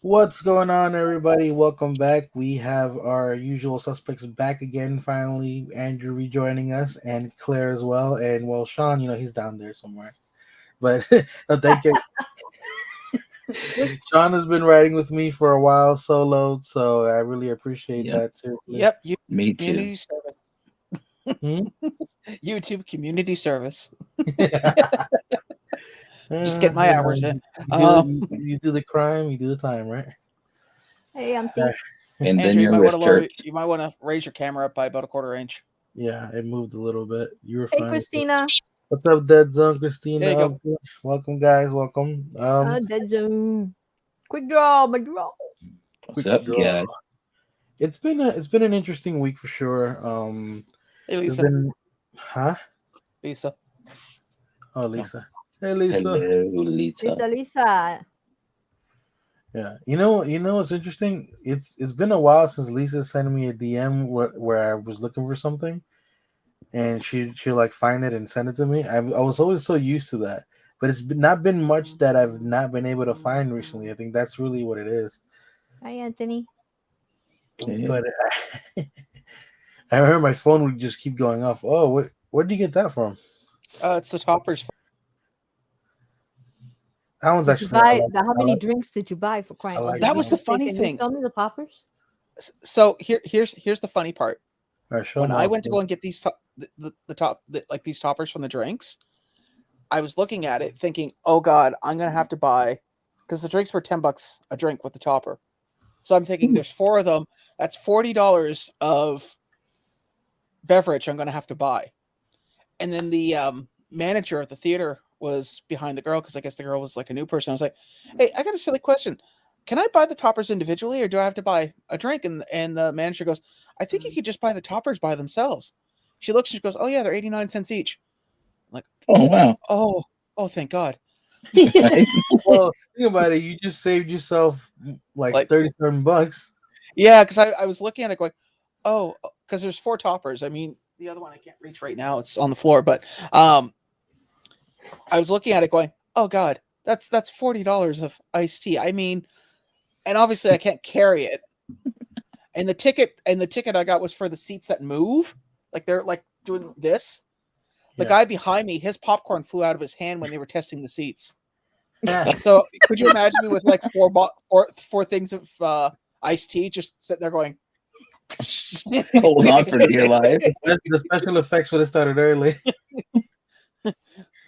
What's going on, everybody? Welcome back. We have our usual suspects back again, finally. Andrew rejoining us, and Claire as well. And, well, Sean, he's down there somewhere. But no, thank you. Sean has been riding with me for a while solo, so I really appreciate Yep, that, seriously. Yep, me too. community service. Hmm? YouTube community service. Uh, Just get my hours in. you do the crime, you do the time, right? Hey, Auntie. And then Andrew, you you're might want with to church. raise your camera up by about a quarter inch. Yeah, it moved a little bit. You were Hey, fine with it. Christina. What's up, Dead Zone, There you Christina? go. Welcome, guys. Welcome. Dead zone. Quick draw, my draw. What's Quick up, draw. guys? It's been an interesting week for sure. Hey, There's Lisa. been, huh? Lisa. Oh, Lisa. Hey, Lisa. Hello, Lisa. Lisa. Yeah. You know what's interesting? It's been a while since Lisa sent me a DM where I was looking for something, and she like find it and send it to me. I was always so used to that, but not been much that I've not been able to find recently. I think that's really what it is. Hi, Anthony. Yeah. But I remember my phone would just keep going off. Oh, where did you get that from? It's the toppers. That one's Did you actually buy I how many like drinks did you buy for I crying? like That that was one. the funny Can you thing. tell me the poppers? So here's the funny part. All right, show When them I off. went to go and get these these toppers from the drinks, I was looking at it thinking, "Oh God, I'm gonna have to buy," because the drinks were $10 a drink with the topper. So I'm thinking, there's four of them. That's $40 of beverage I'm gonna have to buy. And then the manager at the theater was behind the girl because I guess the girl was like a new person. I was like, "Hey, I got a silly question. Can I buy the toppers individually, or do I have to buy a drink?" And the manager goes, "I think you could just buy the toppers by themselves." She looks and she goes, "Oh yeah, they're 89 cents each." I'm like, Oh wow. "Oh, oh, thank God." Right? Well, think about it. You just saved yourself like Like, $37. yeah, because I was looking at it going, "Oh," because there's four toppers. I mean, the other one I can't reach right now; it's on the floor. But I was looking at it going, "Oh God, that's $40 of iced tea." I mean, and obviously I can't carry it. And the ticket I got was for the seats that move, like they're like doing this. The Yeah. guy behind me, his popcorn flew out of his hand when they were testing the seats. So could you imagine me with like four things of iced tea just sitting there going? Hold on for dear life. The special effects would have started early.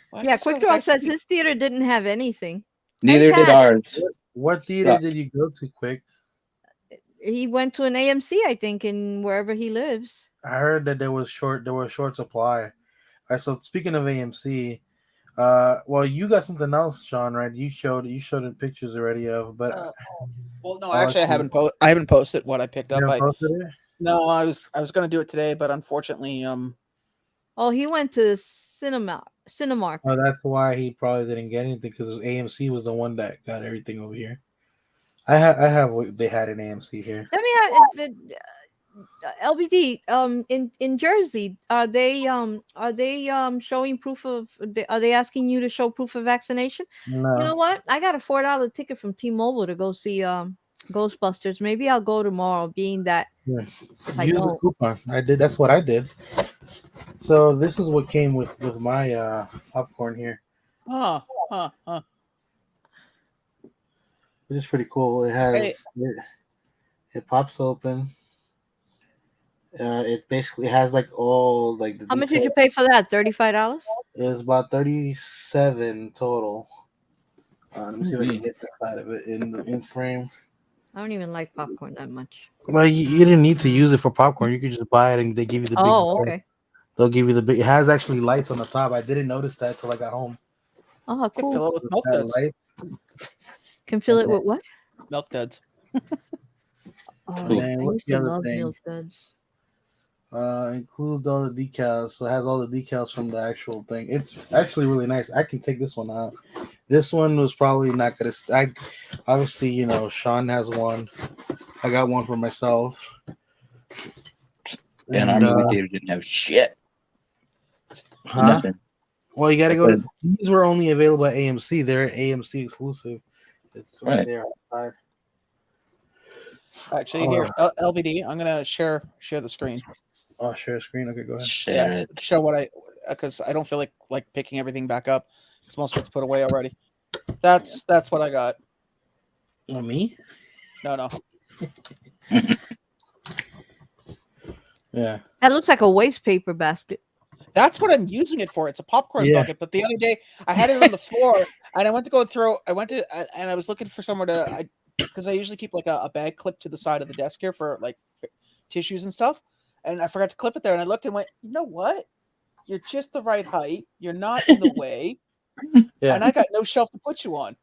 Why Yeah, does it Quick smell like Draw iced says tea? his theater didn't have anything. Hey, Neither did Kat. ours. What theater Suck. did you go to, Quick? He went to an AMC, I think, in wherever he lives. I heard that there was short supply. All right, so speaking of AMC, well, you got something else, Sean, right? You showed in pictures already of, but Uh, well, no, I'll let actually, you. I haven't posted what I picked You up. haven't posted it? No, I was gonna do it today, but unfortunately, Oh, he went to Cinemark. Oh, that's why he probably didn't get anything because AMC was the one that got everything over here. I have what they had in AMC here. Let me LBD in Jersey, are they showing proof of are they asking you to show proof of vaccination? You No, know what? I got a $4 ticket from T-Mobile to go see Ghostbusters. Maybe I'll go tomorrow, being that yeah. if I Use the don't. coupon. I did. That's what I did. So this is what came with my popcorn here, huh, huh, huh. which is pretty cool. Hey, It pops open. It basically has like all like the How much did details. you pay for that? $35? It was about 37 total. Let me see if I can Ooh-wee. get the side of it in frame. I don't even like popcorn that much. Well, you didn't need to use it for popcorn. You could just buy it and they give you the big. Oh, okay. They'll give you the big. It has actually lights on the top. I didn't notice that till I got home. Oh, could cool. fill it with It milk had duds. lights, Can fill it with what? Milk duds. and Oh, Cool. then I what's used the to other love thing? milk duds. Includes all the decals, so it has all the decals from the actual thing. It's actually really nice. I can take this one out. This one was probably not gonna. Obviously, Sean has one. I got one for myself, And our and movie theater didn't have shit. huh? Nothing. Well, you got to I go to. said, These were only available at AMC. They're AMC exclusive. It's right right. there outside. Actually, Oh, here, LBD. I'm gonna share the screen. oh, share screen. Okay, go ahead. Yeah, Share it. show what I because I don't feel like picking everything back up because most of it's put away already. That's what I got. Oh, me? No, no. Yeah. That looks like a waste paper basket. That's what I'm using it for. It's a popcorn Yeah. bucket. But the other day I had it on the floor and I went to go throw. I went to and I was looking for somewhere to because I usually keep like a bag clipped to the side of the desk here for like tissues and stuff. And I forgot to clip it there. And I looked and went, you know what? You're just the right height. You're not in the way. Yeah. And I got no shelf to put you on.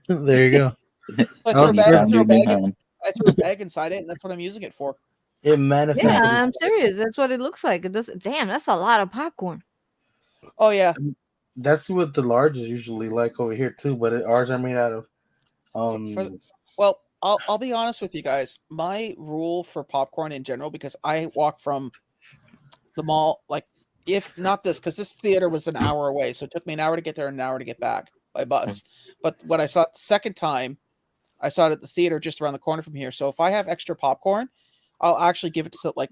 There you go. So I Oh, threw a You bag. perfect. found your new home. I threw a bag inside it, and that's what I'm using it for. It Yeah, manifested. I'm serious. That's what it looks like. It does. Damn, that's a lot of popcorn. Oh yeah, That's what the large is usually like over here too, but ours are made out of for um well, I'll be honest with you guys. My rule for popcorn in general, because I walk from the mall, like if not this, because this theater was an hour away, so it took me an hour to get there and an hour to get back by bus. But when I saw it the second time, I saw it at the theater just around the corner from here. So if I have extra popcorn, I'll actually give it to like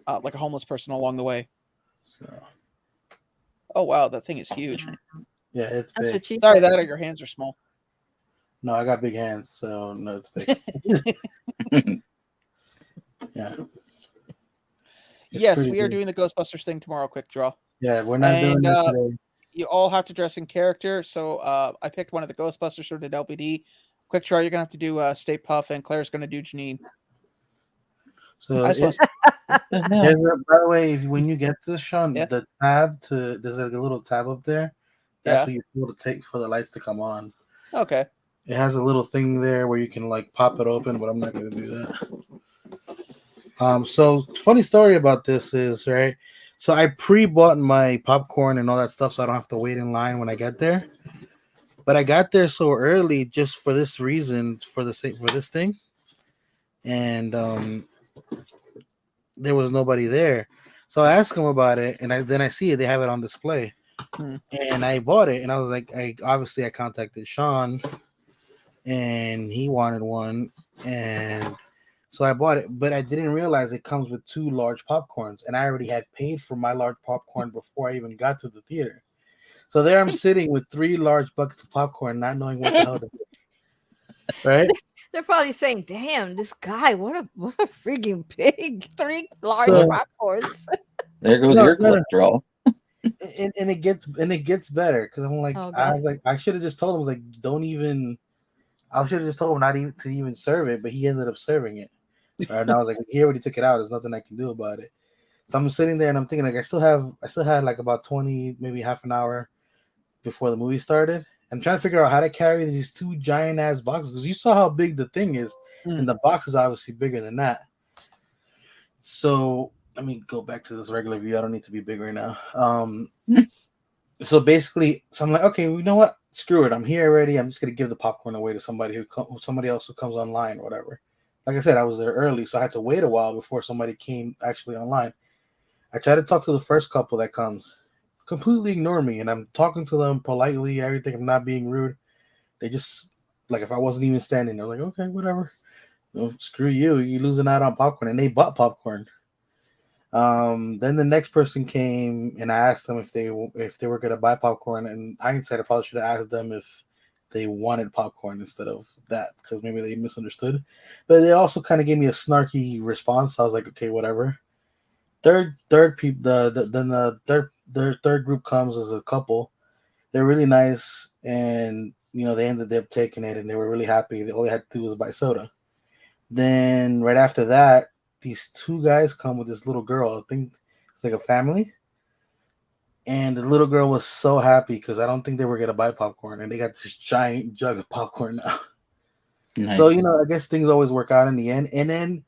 a homeless person along the way. so Oh wow, that thing is huge. yeah, it's That's big. what she Sorry, said. that or your hands are small. No, I got big hands, so no, it's big. Yeah. It's Yes, pretty we are big. doing the Ghostbusters thing tomorrow. Quick draw, Yeah, we're not doing and it today. you all have to dress in character. So I picked one of the Ghostbusters, so did LBD. Quick draw, you're gonna have to do Stay Puff, and Claire's gonna do Janine. So I just want it to, What the there's hell? by the way, if when you get this, Sean, yeah, the tab to there's like a little tab up there. That's yeah, what you pull to take for the lights to come on. okay. It has a little thing there where you can like pop it open, but I'm not gonna do that. So funny story about this is right. So I pre-bought my popcorn and all that stuff, so I don't have to wait in line when I get there. But I got there so early just for this reason, for the sake for this thing, and there was nobody there. So I asked them about it, and then I see it. They have it on display, Hmm. and I bought it. And I was like, I contacted Sean, and he wanted one, and so I bought it. But I didn't realize it comes with two large popcorns, and I already had paid for my large popcorn before I even got to the theater. So there I'm sitting with three large buckets of popcorn, not knowing what the hell to do. Right? They're probably saying, "Damn, this guy! What a freaking pig! Three large So popcorns." There goes no, your no, no. cholesterol. And it gets better because Oh I god. was like I should have just told him, I was like, don't even. I should have just told him not even to even serve it, but he ended up serving it. Right? And I was like, he already took it out. There's nothing I can do about it. So I'm sitting there and I'm thinking like I still had like about 20, maybe half an hour before the movie started. I'm trying to figure out how to carry these two giant ass boxes because you saw how big the thing is, Hmm. and the box is obviously bigger than that. So let me go back to this regular view. I don't need to be big right now. So basically, so I'm like, okay, well, you know what? Screw it. I'm here already. I'm just gonna give the popcorn away to somebody else who comes online or whatever. Like I said, I was there early, so I had to wait a while before somebody came actually online. I try to talk to the first couple that comes, completely ignore me, and I'm talking to them politely, everything. I'm not being rude. They just like if I wasn't even standing, they're like, okay, whatever. No, screw you. You losing out on popcorn, and they bought popcorn. Then the next person came, and I asked them if they were gonna buy popcorn. And hindsight, I probably should have asked them if they wanted popcorn instead of that because maybe they misunderstood. But they also kind of gave me a snarky response. So I was like, okay, whatever. Third people, then the third group comes as a couple. They're really nice, and they ended up taking it, and they were really happy. All they had to do was buy soda. Then right after that, these two guys come with this little girl. I think it's like a family. And the little girl was so happy because I don't think they were gonna buy popcorn, and they got this giant jug of popcorn now. So Nice. I guess things always work out in the end. And then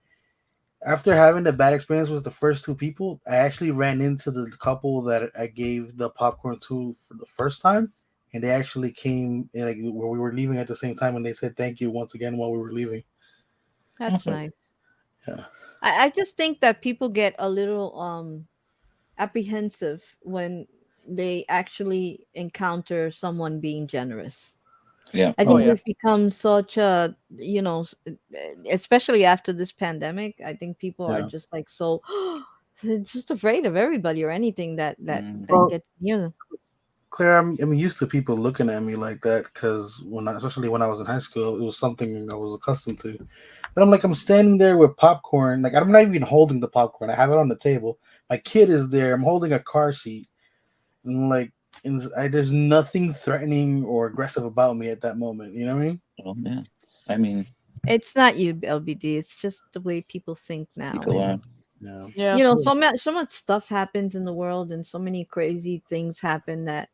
after having the bad experience with the first two people, I actually ran into the couple that I gave the popcorn to for the first time, and they actually came like where we were leaving at the same time, and they said thank you once again while we were leaving. That's Awesome. nice. Yeah. I just think that people get a little apprehensive when they actually encounter someone being generous. Yeah. I Oh, think yeah. we've become such a, especially after this pandemic, I think people are Yeah. just like so they're just afraid of everybody or anything that Well, gets near them. Claire, I'm used to people looking at me like that because especially when I was in high school, it was something I was accustomed to. And I'm like, I'm standing there with popcorn. Like, I'm not even holding the popcorn. I have it on the table. My kid is there. I'm holding a car seat. And like, there's nothing threatening or aggressive about me at that moment. You know what I mean? Oh yeah. I mean, It's not you, LBD. It's just the way people think now. people are. And Yeah. Yeah. so much stuff happens in the world, and so many crazy things happen that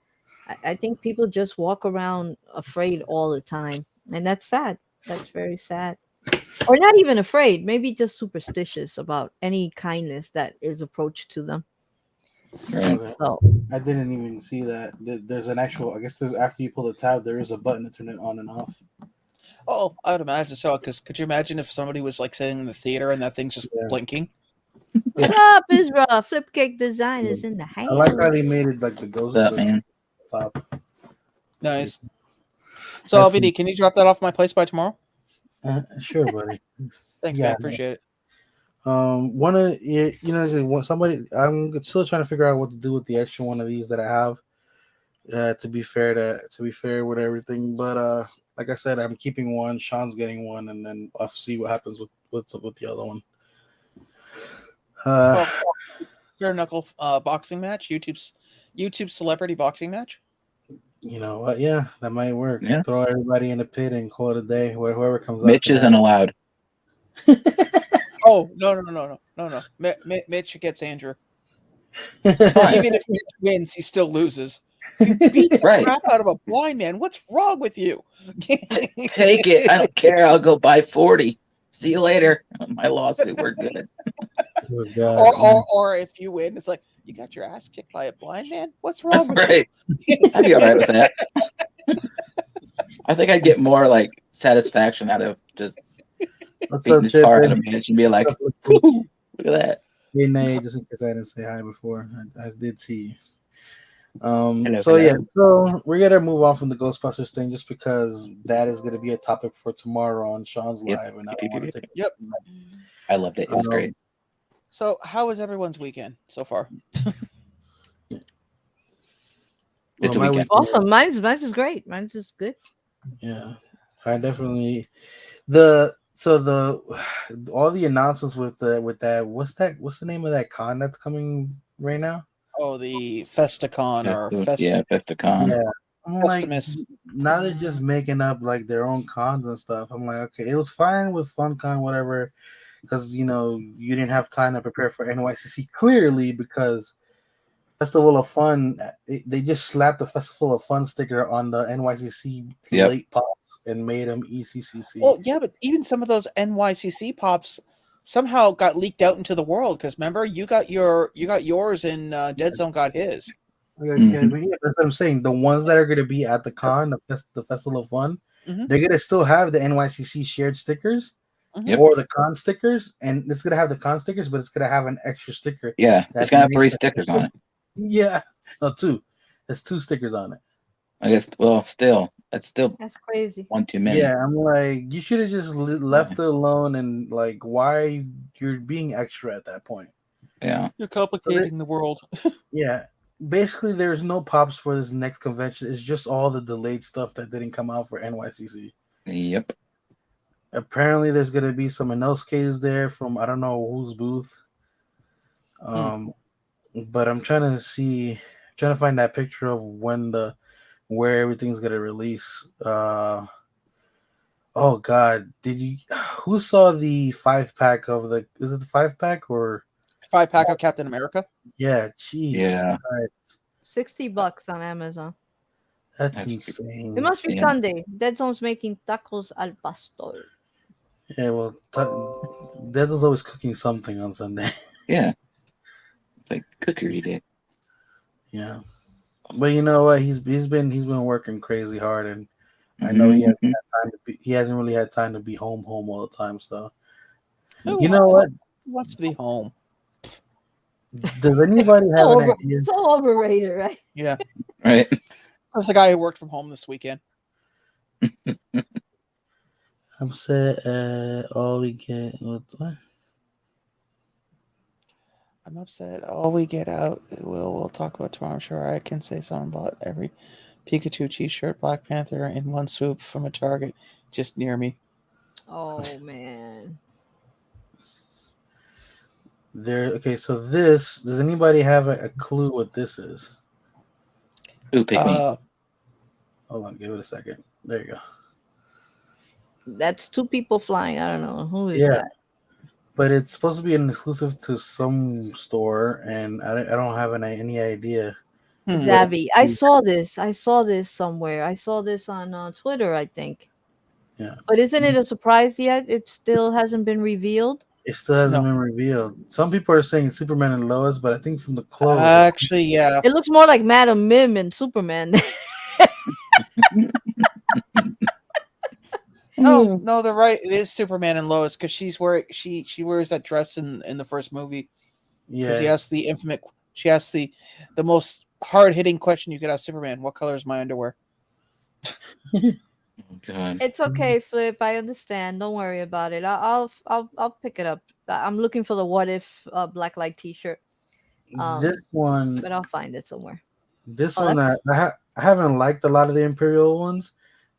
I think people just walk around afraid all the time, and that's sad. That's very sad. Or not even afraid, maybe just superstitious about any kindness that is approached to them. Right. Okay. So I didn't even see that. There's an actual. I guess there's after you pull the tab, there is a button to turn it on and off. Oh, I would imagine so. Because could you imagine if somebody was like sitting in the theater and that thing's just Yeah. blinking? what up, Israel? Flipcake Design is in the I like how house. they made it like the ghost What's up, the man? top. Nice. So, That's LBD, can you drop that off my place by tomorrow? sure, buddy. Thanks, Yeah. man. Appreciate it. One of somebody. I'm still trying to figure out what to do with the extra one of these that I have. To be fair with everything, but like I said, I'm keeping one. Sean's getting one, and then I'll see what happens with the other one. Uh, Well, bare knuckle boxing match. YouTube celebrity boxing match. you know what? Yeah, that might work. Yeah. Throw everybody in a pit and call it a day. Whoever comes out Mitch can isn't allowed. Oh no. Mitch gets Andrew. Fine. Even if Mitch wins, he still loses. You beat the Right. crap out of a blind man. What's wrong with you? Take it. I don't care. I'll go buy 40. See you later. My lawsuit. We're good. Oh, God. Or if you win, it's like you got your ass kicked by a blind man. What's wrong with Right. I'd be all right with that. I think I'd get more like satisfaction out of just What's beating up, the Chip? tar out of Mitch and be like, "Woo, look at that." Hey, Nay, just in case I didn't say hi before, I did see you. Hello, So yeah, hello. so we're gonna move on from the Ghostbusters thing just because that is gonna be a topic for tomorrow on Sean's Yep. live, and I don't want to take. Yep. I loved it. It was great. So, how was everyone's weekend so far? It's a my weekend. Awesome. Mine's is great. Mine's is good. Yeah, I definitely the so the all the announcements with that what's the name of that con that's coming right now? Oh, the Festicon or Yeah, Festicon. Yeah, I'm like, Festimus. now they're just making up like their own cons and stuff. I'm like, okay, it was fine with FunCon, whatever, because you didn't have time to prepare for NYCC clearly because Festival of Fun, they just slapped the Festival of Fun sticker on the NYCC Yep. late pops and made them ECCC. Well, yeah, but even some of those NYCC pops somehow got leaked out into the world. Because remember, you got yours, and Dead Zone got his. Yeah, but yeah, that's what I'm saying. The ones that are going to be at the con, the Festival of Fun, Mhm. they're going to still have the NYCC shared stickers Mhm. or the con stickers, and it's going to have the con stickers, but it's going to have an extra sticker. Yeah, it's that gonna have makes 3 the- stickers on it. Yeah, no, 2. There's 2 stickers on it. I guess. Well, that's still That's crazy. one too many. Yeah, I'm like, you should have just left it alone, and like, why you're being extra at that point? Yeah. You're complicating the world. Yeah, basically, there's no pops for this next convention. It's just all the delayed stuff that didn't come out for NYCC. Yep. Apparently, there's gonna be some Inosuke's there from I don't know whose booth. But I'm trying to find that picture of where everything's gonna release. Oh God, who saw the 5-pack of is it the 5-pack or 5-pack of Captain America. yeah, Jesus Yeah. Christ, $60 on Amazon. that's That's insane. It must be Yeah. Sunday. Dead Zone's making tacos al pastor. Yeah, well, Dezel's always cooking something on Sunday. Yeah. It's like cookery day. Yeah, but you know what? He's been working crazy hard, and I know he hasn't Mhm. had time to be. He hasn't really had time to be home all the time. So Who you know what? wants to be home? Does anybody have an idea? So overrated, right? Yeah, Right. that's the guy who worked from home this weekend. I'm upset. All we get. What? I'm upset. All we get out, we'll talk about tomorrow. I'm sure I can say something about every Pikachu T-shirt, Black Panther in one swoop from a Target just near me. Oh man. There. Okay, so this. Does anybody have a clue what this is? Ooh, pick me. Uh, Hold on, give it a second. There you go. That's two people flying. I don't know. Who is Yeah, that? but it's supposed to be an exclusive to some store, and I don't have any idea hmm. what it Zavi. could be. I saw this somewhere. I saw this on Twitter, I think. Yeah, But isn't it a surprise yet? It still hasn't been revealed. it still hasn't No, been revealed. Some people are saying Superman and Lois, but I think from the clothes, actually, yeah. It looks more like Madam Mim and Superman. Oh Mm. no, they're right. It is Superman and Lois because she wears that dress in the first movie because she yeah, asks the infamous she asks the most hard hitting question you could ask Superman: "What color is my underwear?" Oh, God. It's okay, Flip. I understand. Don't worry about it. I'll pick it up. I'm looking for the What If Blacklight T-shirt. this Um, one, but I'll find it somewhere. this Oh, one, that's I haven't liked a lot of the Imperial ones.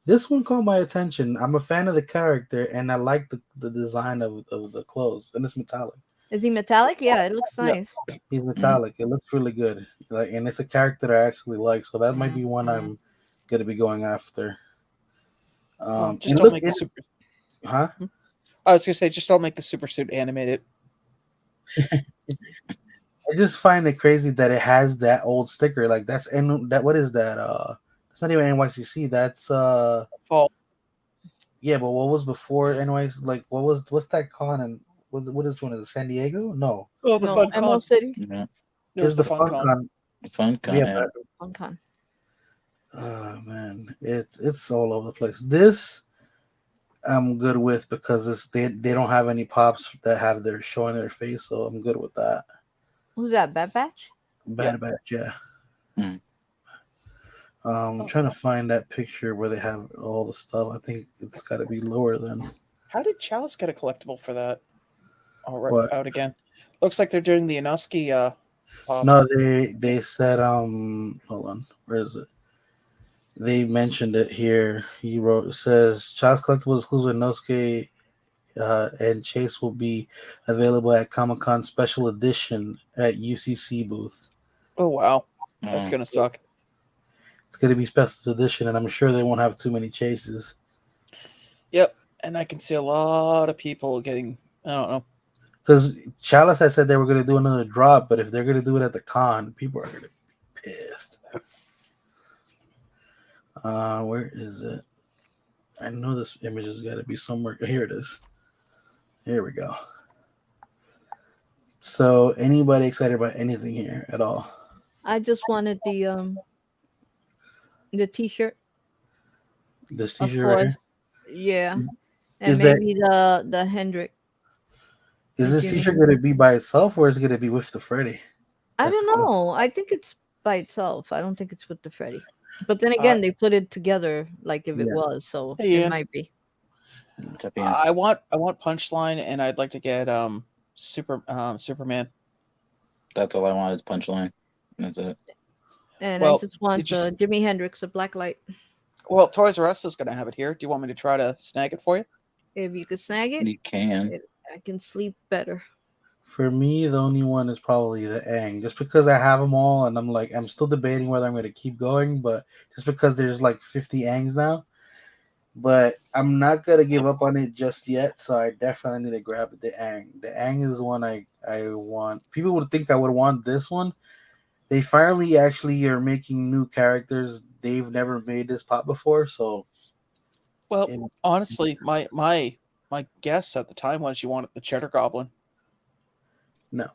This one caught my attention. I'm a fan of the character, and I like the design of the clothes, and it's metallic. Is he metallic? Yeah, it looks Yeah. nice. He's Mm. metallic. It looks really good. Like, and it's a character that I actually like, so that might be one I'm gonna be going after. Well, just And don't look, make the super. huh? Hmm? I was gonna say, just don't make the super suit animated. I just find it crazy that it has that old sticker. Like that's and that what is that? It's not even NYCC. That's Fall. yeah, but what was before NYC? Like what's that con and what is one? Is it San Diego? No, Oh, the No, fun Mo con. City, Yeah. It is was the the fun Fun con. Con? Fun Yeah, con. Yeah. but Fun Con. man, it's all over the place. This I'm good with because they don't have any pops that have their showing their face, so I'm good with that. Who's that? Bad Batch? Yeah. Bad Batch, yeah. Mm. I'm Oh, trying to find that picture where they have all the stuff. I think it's got to be lower than how did Chalice get a collectible for that? Oh, right what? out again. Looks like they're doing the Inosuke No, pops. they said hold on, where is it? They mentioned it here. He wrote it says Child's Collectible exclusive Nosuke and Chase will be available at Comic Con Special Edition at UCC booth. Oh wow, that's Oh, gonna suck. It's going to be special edition, and I'm sure they won't have too many chases. Yep, and I can see a lot of people getting. I don't know. Because Chalice, I said they were going to do another drop, but if they're going to do it at the con, people are going to be pissed. Where is it? I know this image has got to be somewhere. Here it is. Here we go. So, anybody excited about anything here at all? I just wanted the T-shirt, This of T-shirt right here course. Yeah, and is that maybe the Hendrick, is the this Jimmy T-shirt going Hendrick. to be by itself or is it going to be with the Freddy? I That's don't the know. I think it's by itself. I don't think it's with the Freddy. But then Uh, again, they put it together like if it yeah. was, so hey it Ian, might be. tap in. I want Punchline, and I'd like to get Superman. That's all I want is punchline. That's it. And I Well, just it want just Jimi Hendrix, a black light. well, Toys R Us is gonna have it here. Do you want me to try to snag it for you? If you could snag it, You can. I can sleep better. For me, the only one is probably the Aang, just because I have them all, and I'm still debating whether I'm going to keep going, but just because there's like 50 Aangs now, but I'm not gonna give up on it just yet. So I definitely need to grab the Aang. The Aang is the one I want. People would think I would want this one. They finally actually are making new characters. They've never made this pop before, so Well, and honestly, my guess at the time was you wanted the Cheddar Goblin. no.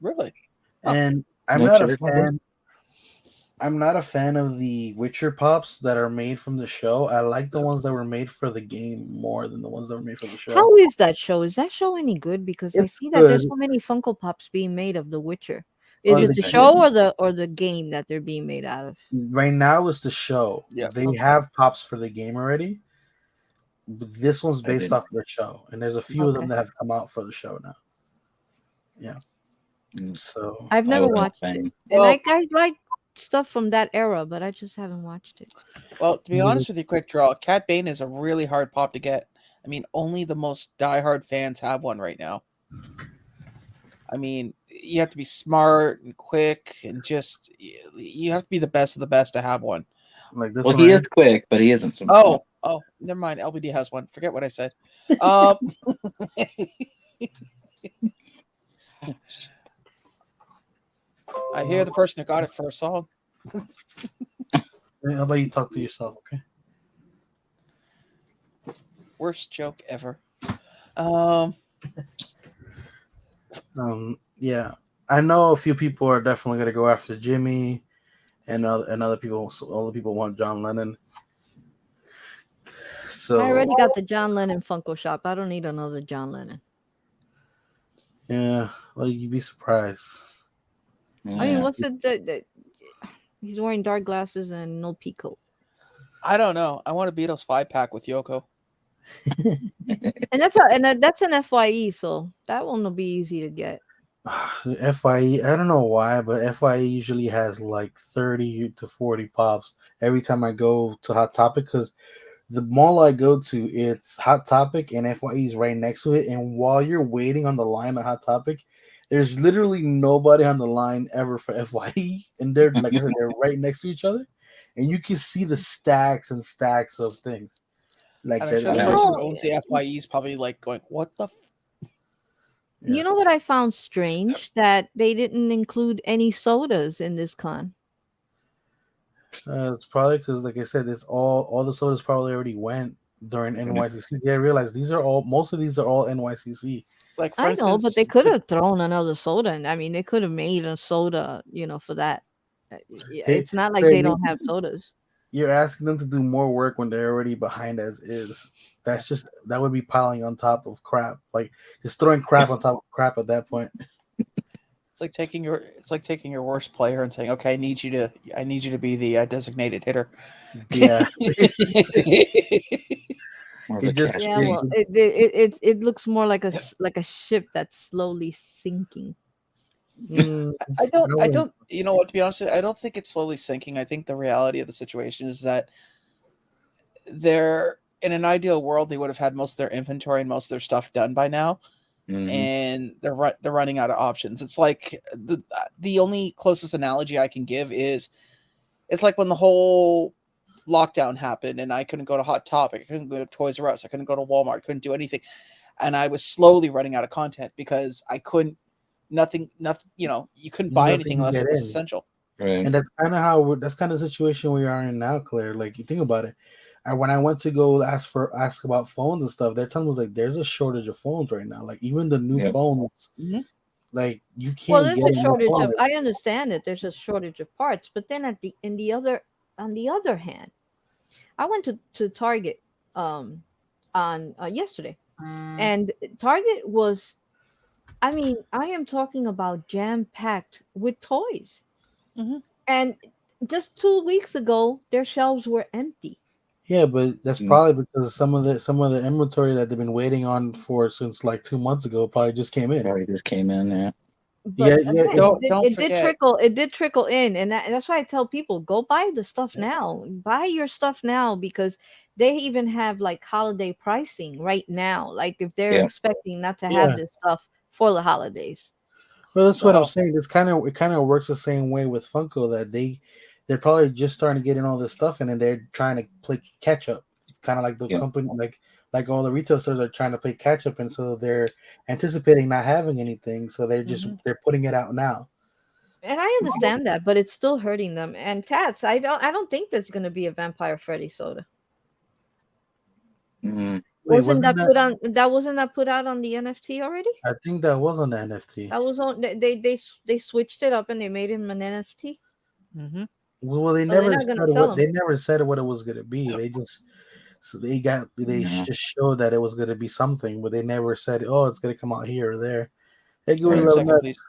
Really? Huh. And I'm No not a cheddar goblin? fan. I'm not a fan of the Witcher pops that are made from the show. I like the ones that were made for the game more than the ones that were made for the show. How is that show? Is that show any good? Because I It's see that there's good. so many Funko Pops being made of The Witcher. Is Oh, it the the Exactly. show or the game that they're being made out of? right now is the show. Yeah. They Okay. have pops for the game already, but this one's I based didn't. off of the show, and there's a few of them Okay. that have come out for the show now. Yeah. Mm, So I've I never wasn't a watched it, fan. and Well, I like stuff from that era, but I just haven't watched it. well, to be Yeah. honest with you, quick draw. Cat Bane is a really hard pop to get. I mean, only the most diehard fans have one right now. I mean, you have to be smart and quick, and just you have to be the best of the best to have one. like this Well, one he right is quick, but he isn't so smart. Oh, never mind. LBD has one. Forget what I said. Um, I hear the person who got it for a song. here. How about you talk to yourself, okay? Worst joke ever. Um, Yeah, I know a few people are definitely gonna go after Jimmy, and other people. So all the people want John Lennon. I So already got the John Lennon Funko Shop. I don't need another John Lennon. yeah, well, you'd be surprised. I mean, Yeah. what's it that he's wearing dark glasses and no peacoat? I don't know. I want a Beatles 5-pack with Yoko. And that's an FYE, so that one will be easy to get. FYE, I don't know why, but FYE usually has like 30 to 40 pops every time I go to Hot Topic because the mall I go to, it's Hot Topic and FYE is right next to it. And while you're waiting on the line at Hot Topic, there's literally nobody on the line ever for FYE. And they're, like I said, they're right next to each other. And you can see the stacks and stacks of things. Like And I'm that. sure the You person know, who owns the FYE is probably like going, "What the?" Yeah. you know what I found strange? That they didn't include any sodas in this con. It's probably because, like I said, it's all the sodas probably already went during NYCC. Yeah, I realize these are all most of these are all NYCC. Like, for I know, but instance, they could have thrown another soda in. I mean, they could have made a soda, for that. Hey, It's not like Craig, they don't have sodas. you're asking them to do more work when they're already behind as is. That would be piling on top of crap. Like just throwing crap on top of crap at that point. it's like taking your worst player and saying, "Okay, I need you to be the designated hitter." Yeah, More of it a just Yeah, cashier. well, it looks more like like a ship that's slowly sinking. mm, I don't. You know what? To be honest, with you, I don't think it's slowly sinking. I think the reality of the situation is that they're in an ideal world, they would have had most of their inventory and most of their stuff done by now, Mhm. and they're running out of options. It's like the only closest analogy I can give is it's like when the whole lockdown happened and I couldn't go to Hot Topic, I couldn't go to Toys R Us, I couldn't go to Walmart, couldn't do anything, and I was slowly running out of content because I couldn't nothing. You couldn't buy nothing anything to unless get it was in. essential. Right. And that's kind of the situation we are in now, Claire. Like you think about it. When I went to go ask about phones and stuff, they're telling me like there's a shortage of phones right now. Like even the new Yep. phones, Mhm. like you Well, can't there's get a a new shortage phone. of. I understand that there's a shortage of parts, but then on the other hand, I went to Target um on yesterday, and Target was. I mean, I am talking about jam packed with toys, Mhm. and just 2 weeks ago, their shelves were empty. Yeah, but that's Mm. probably because some of the inventory that they've been waiting on for since like 2 months ago probably just came in. Probably just came in. Yeah. Yeah, But yeah, again, Don't it did forget. trickle. It did trickle in, and that's why I tell people go buy the stuff now. Buy your stuff now because they even have like holiday pricing right now. Like if they're Yeah. expecting not to have yeah. this stuff for the holidays. Well, that's what I'm So saying. It kind of works the same way with Funko that they're probably just starting to get in all this stuff and then they're trying to play catch up. Kind of like the Yeah. company, like all the retail stores are trying to play catch up, and so they're anticipating not having anything, so mhm. they're putting it out now. And I understand that, but it's still hurting them. And Tats, I don't think there's gonna be a Vampire Freddy soda. Mm. Wait, wasn't that? Wasn't that put out on the NFT already? I think that was on the NFT. That was on they switched it up and they made him an NFT. Mhm. Well, they So they're never not gonna said sell what them. they never said what it was gonna be. They No. just showed that it was gonna be something, but they never said, oh, it's gonna come out here or there. Hey, Hang Gooey on a Right. Love second, Nut. please.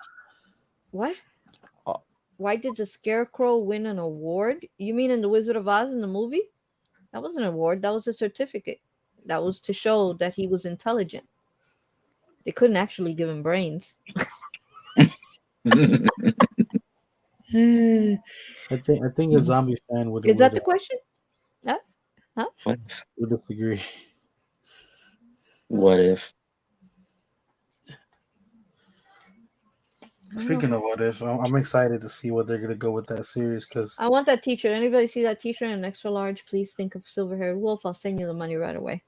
What? Why did the Scarecrow win an award? You mean in the Wizard of Oz in the movie? That wasn't an award. That was a certificate. That was to show that he was intelligent. They couldn't actually give him brains. I think a zombie fan would Is that would the question? Huh? Huh? what, would disagree. what if? I don't know. Speaking of what if, I'm excited to see what they're gonna go with that series because I want that T-shirt. Anybody see that T-shirt in extra large? Please think of Silver-Haired Wolf. I'll send you the money right away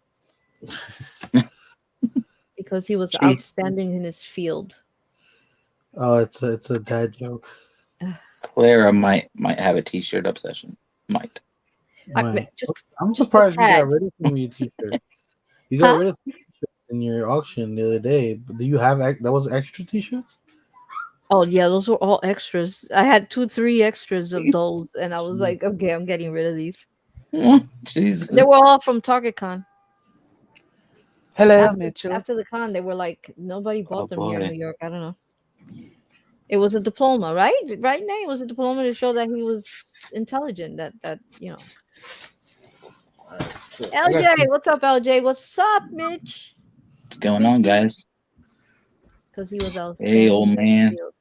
because he was Gee, outstanding in his field. it's a dad joke. Clara might have a T-shirt obsession. Might. Right. Just, I'm just a surprised you got tad. rid of some of your t-shirts. You got Huh? rid of some t-shirts in your auction the other day. But do you have that was extra t-shirts? Oh yeah, those were all extras. I had 2, 3 extras of those, and I was Mm. like, okay, I'm getting rid of these. They Jesus. were all from Target Con. Hello, After Mitchell. after the con, they were like, nobody Oh bought them here in boy. New York. I don't know. It was a diploma, right? Right, Nate? It was a diploma to show that he was intelligent. That. So I got LJ, what's up, LJ? What's up, Mitch? What's going on, Mitchy? guys? Because he was Hey, outstanding old in his man. field.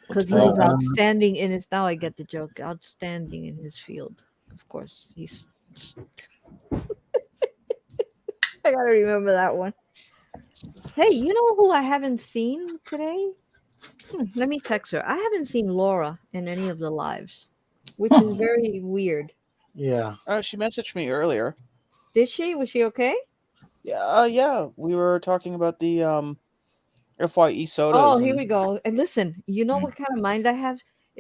What's Because he up? was outstanding in his. Now I get the joke. Outstanding in his field. Of course, he's. I gotta remember that one. Hey, you know who I haven't seen today? Let me text her. I haven't seen Laura in any of the lives, which is Huh. very weird. yeah. Oh, she messaged me earlier. Did she? Was she okay? Yeah, yeah. We were talking about the FYE Oh, sodas here and we go. And listen, you know what kind of mind I have?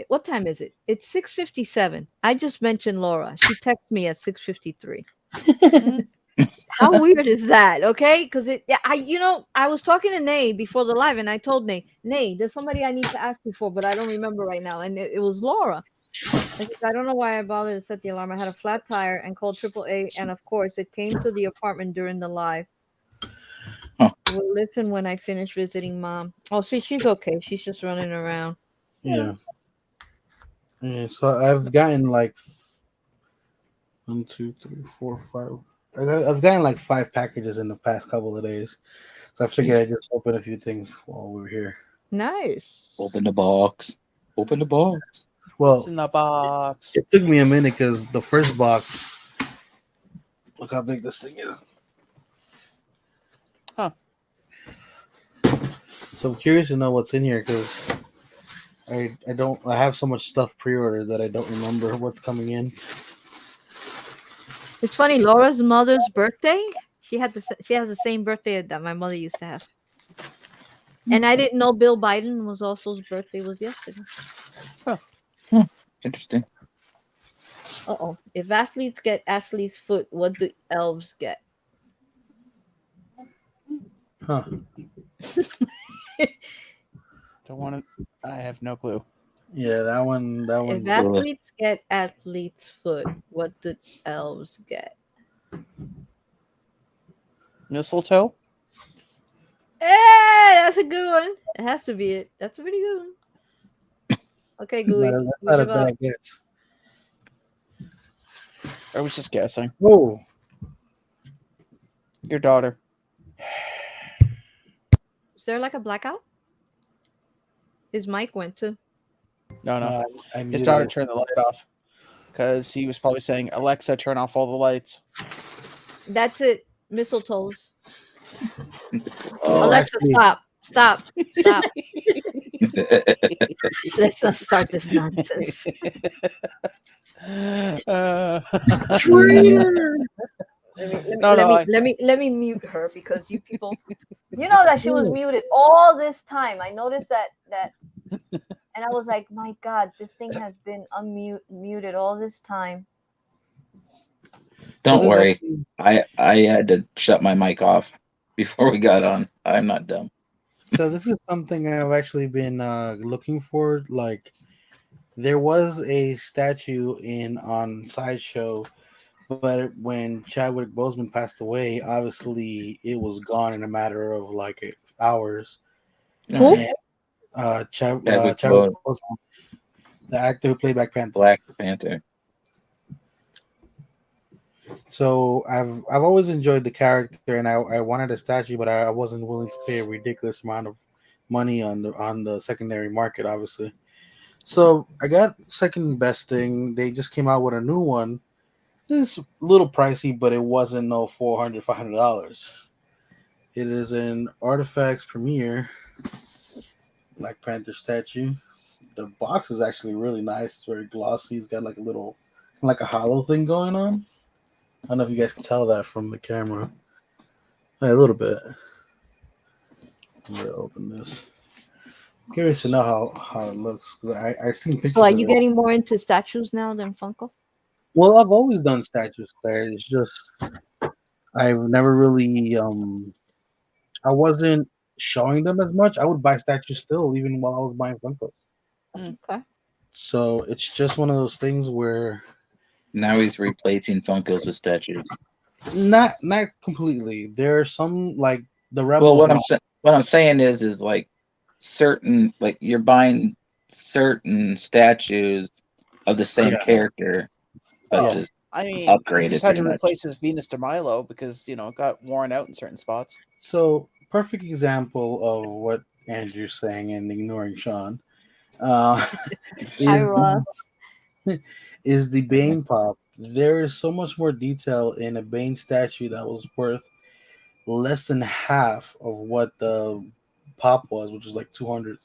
What time is it? It's 6:57. I just mentioned Laura. She texted me at 6:53. Mhm. How weird is that? Okay, because yeah, I was talking to Nay before the live, and I told Nay, there's somebody I need to ask you for, but I don't remember right now, and it was Laura. I don't know why I bothered to set the alarm. I had a flat tire and called AAA, and of course, it came to the apartment during the live. Huh. We'll listen when I finish visiting mom. Oh, see, she's okay. She's just running around. Yeah. Yeah. So I've gotten like 1, 2, 3, 4, 5. I've gotten like 5 packages in the past couple of days. So I figured Gee, I'd just open a few things while we were here. Nice. open the box. Open the box. what's Well, in the box? it took me a minute because the first box. Look how big this thing is. Huh. So I'm curious to know what's in here because I have so much stuff pre-ordered that I don't remember what's coming in. It's funny. Laura's mother's birthday. She has the same birthday that my mother used to have, and I didn't know Bill Biden was also's birthday was yesterday. Interesting. Uh-oh. If athletes get athlete's foot, what do elves get? Huh? Don't want to. I have no clue. Yeah, that one. That If one. athletes get athlete's foot, what do elves get? Mistletoe. Hey, that's a good one. It has to be it. That's a pretty good one. Okay, Gooey, That's we not a give up. bad guess. I was just guessing. Oh, Your daughter. Is there like a blackout? His mic went too. No, no. I His muted daughter it. turned the light off because he was probably saying, "Alexa, turn off all the lights." That's it. Mistletoes. Oh, Alexa, actually, stop. Stop. Stop. Let's not start this nonsense. Uh, no, no. Let me mute her because you people, you know that she was muted all this time. I noticed that, and I was like, my God, this thing has been muted all this time. Don't this is worry. actually- I had to shut my mic off before we got on. I'm not dumb. so this is something I've actually been looking for. Like, there was a statue in on Sideshow, but when Chadwick Boseman passed away, obviously it was gone in a matter of like hours. No. Who? And Chadwick Chadwick Boseman. Boseman. the actor who played Black Panther. Black Panther. So I've always enjoyed the character, and I wanted a statue, but I wasn't willing to pay a ridiculous amount of money on the secondary market, obviously. So I got second best thing. They just came out with a new one. It's a little pricey, but it wasn't no $400 $500. It is an Artifacts Premiere Black Panther statue. The box is actually really nice. It's very glossy. It's got like a little, like a hollow thing going on. I don't know if you guys can tell that from the camera. A little bit. I'm gonna open this. I'm curious to know how it looks. I seen So pictures are of you it. getting more into statues now than Funko? Well, I've always done statues there. It's just I've never really I wasn't showing them as much. I would buy statues still, even while I was buying Funkos. Okay. So it's just one of those things where Now he's replacing Funkos with statues. not completely. There are some like the Well, rebels and all. what I'm saying is like certain like you're buying certain statues of the same Yeah, character, but yeah. Well, just I mean, he upgraded just had pretty to much. replace his Venus de Milo because it got worn out in certain spots. So perfect example of what Andrew's saying and ignoring Sean. Uh, Hi, is Ross. is the Bane pop. There is so much more detail in a Bane statue that was worth less than half of what the pop was, which is like 200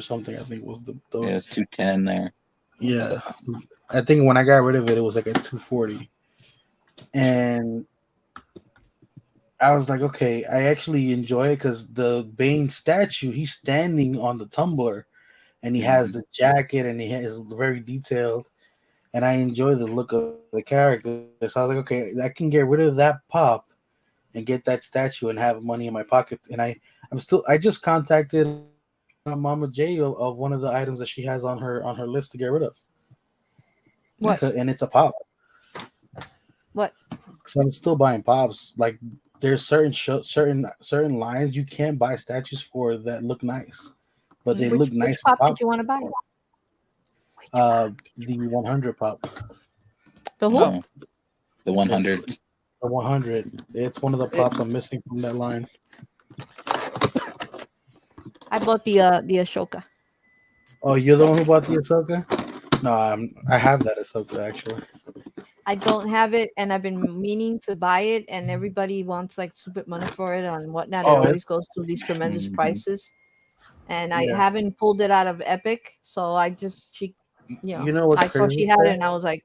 something. I think was the Yeah, it's 210 there. yeah. I think when I got rid of it, it was like at 240, and I was like, okay, I actually enjoy it because the Bane statue, he's standing on the tumbler, and he has Mhm. the jacket, and he is very detailed, and I enjoy the look of the character. So I was like, okay, I can get rid of that pop and get that statue and have money in my pocket. And I just contacted Mama J of one of the items that she has on her list to get rid of, What? Nice. and it's a pop. What? So I'm still buying pops. Like there's certain lines you can't buy statues for that look nice, but they Which look nice in pop did pop. you want to buy? The 100 pop. The who? Oh, the It's 100. the 100. It's one of the It, pops I'm missing from that line. I bought the Ashoka. Oh, you're the one who bought the Ahsoka? No, I have that Ahsoka actually. I don't have it, and I've been meaning to buy it, and everybody wants like stupid money for it and whatnot. It Oh, always goes to these tremendous Hmm. prices, and I yeah. haven't pulled it out of Epic. So I just You know what's I saw crazy she with had it, that? and I was like,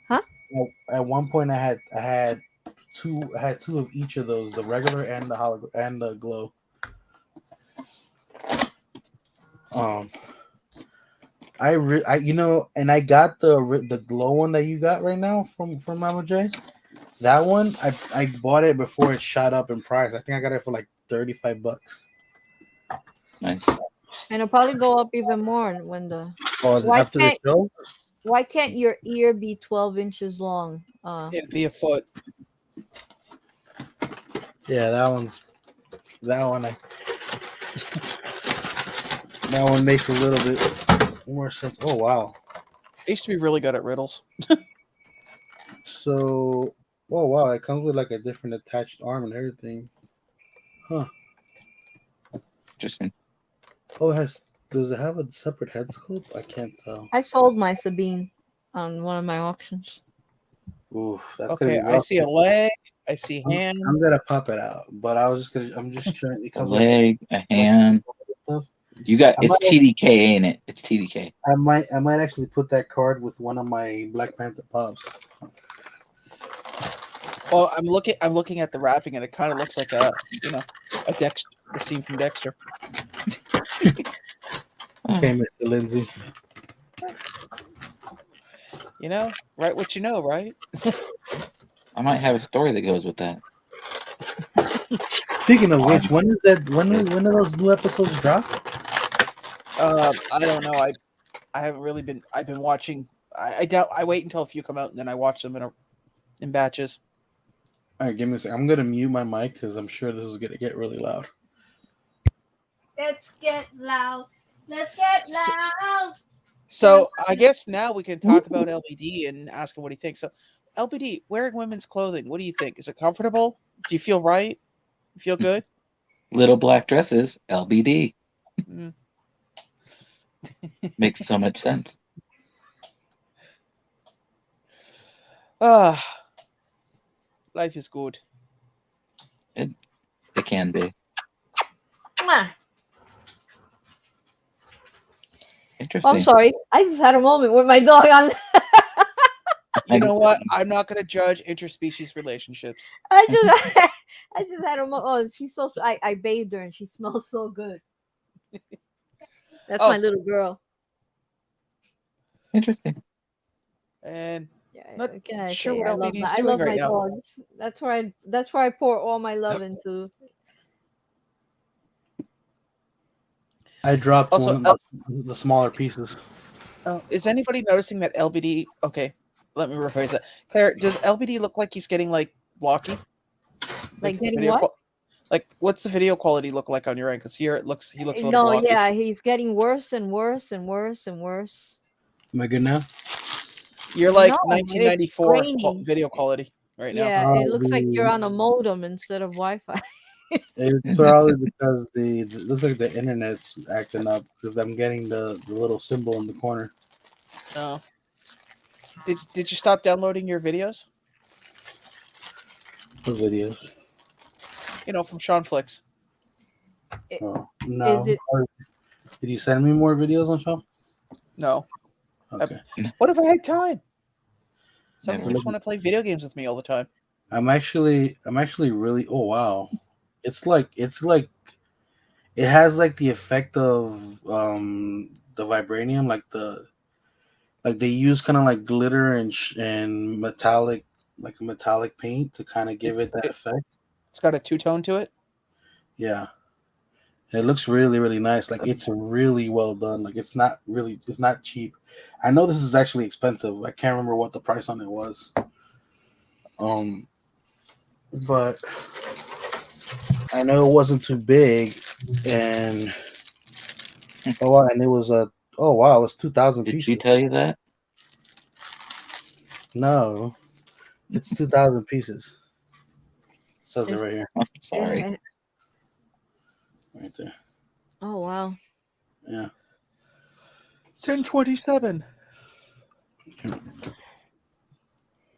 huh? Well, at one point, I had two of each of those, the regular and the and the glow. Um, and I got the glow one that you got right now from Mama J. That one, I bought it before it shot up in price. I think I got it for like $35. Nice. And it'll probably go up even more when the Oh, why after the can't show? why can't your ear be 12 inches long? it'd be a foot. Yeah, that one. That one makes a little bit more sense. Oh wow. I used to be really good at riddles. So, oh wow, it comes with like a different attached arm and everything. Huh. Interesting. Oh, it has. Does it have a separate head sculpt? I can't tell. I sold my Sabine on one of my auctions. Oof, that's gonna Okay, be I rough. see a leg. I see I'm, hand. I'm gonna pop it out, but I was just gonna. I'm just trying. It A comes with like leg, a a hand. stuff. You got I it's might, TDK, ain't it? It's TDK. I might actually put that card with one of my Black Panther pops. Well, I'm looking at the wrapping, and it kind of looks like a scene from Dexter. Okay, Mr. Lindsay. Right? What you know, right? I might have a story that goes with that. Speaking of which, Um, when is that? When do those new episodes drop? I don't know. I haven't really been. I've been watching. I doubt. I wait until a few come out, and then I watch them in batches. All right, give me a second. I'm gonna mute my mic because I'm sure this is gonna get really loud. Let's get loud. Let's get So, loud. So I guess now we can talk about LBD and ask him what he thinks. So LBD, wearing women's clothing, what do you think? Is it comfortable? Do you feel right? You feel good? Little black dresses, LBD. Mm. Makes so much sense. Ah, life is good. It can be. Mwah. Interesting. I'm sorry. I just had a moment with my dog on. You know what? I'm not going to judge interspecies relationships. I just, I just had a moment. Oh, she's so. I bathed her and she smells so good. That's Oh. my little girl. Interesting. And Yeah, not what can I sure say? what I love LBD my. is I doing love right my now. dogs. That's where I. That's where I pour all my love into. I dropped Also, one of the smaller pieces. is anybody noticing that LBD? Okay, let me rephrase that. Claire, does LBD look like he's getting like blocky? Like the getting video what? like, what's the video quality look like on your end? Because here he looks a little No, blocky. yeah, he's getting worse and worse and worse and worse. Am I good now? You're like No, it's 1994 grainy. video quality right now. Yeah, it looks like you're Probably, on a modem instead of Wi-Fi. it's probably because it looks like the internet's acting up because I'm getting the little symbol in the corner. Oh, did you stop downloading your videos? The videos. You know, from Sean Flicks. Oh Is no! it? Did you send me more videos on Shop? No. Okay. What if I had time? Someone Never. keeps want to play video games with me all the time. I'm actually really. Oh wow! It's like it has like the effect of the vibranium, like they use kind of like glitter and metallic, like a metallic paint to kind of give it that effect. It's got a two-tone to it. Yeah, and it looks really nice. Like it's really well done. Like it's not cheap. I know this is actually expensive. I can't remember what the price on it was. But I know it wasn't too big, and and it was a oh wow, it was 2,000 Did she pieces. tell you that? No, it's 2,000 pieces. It says it Is right here, I'm sorry. right there. Oh wow. Yeah. 1027.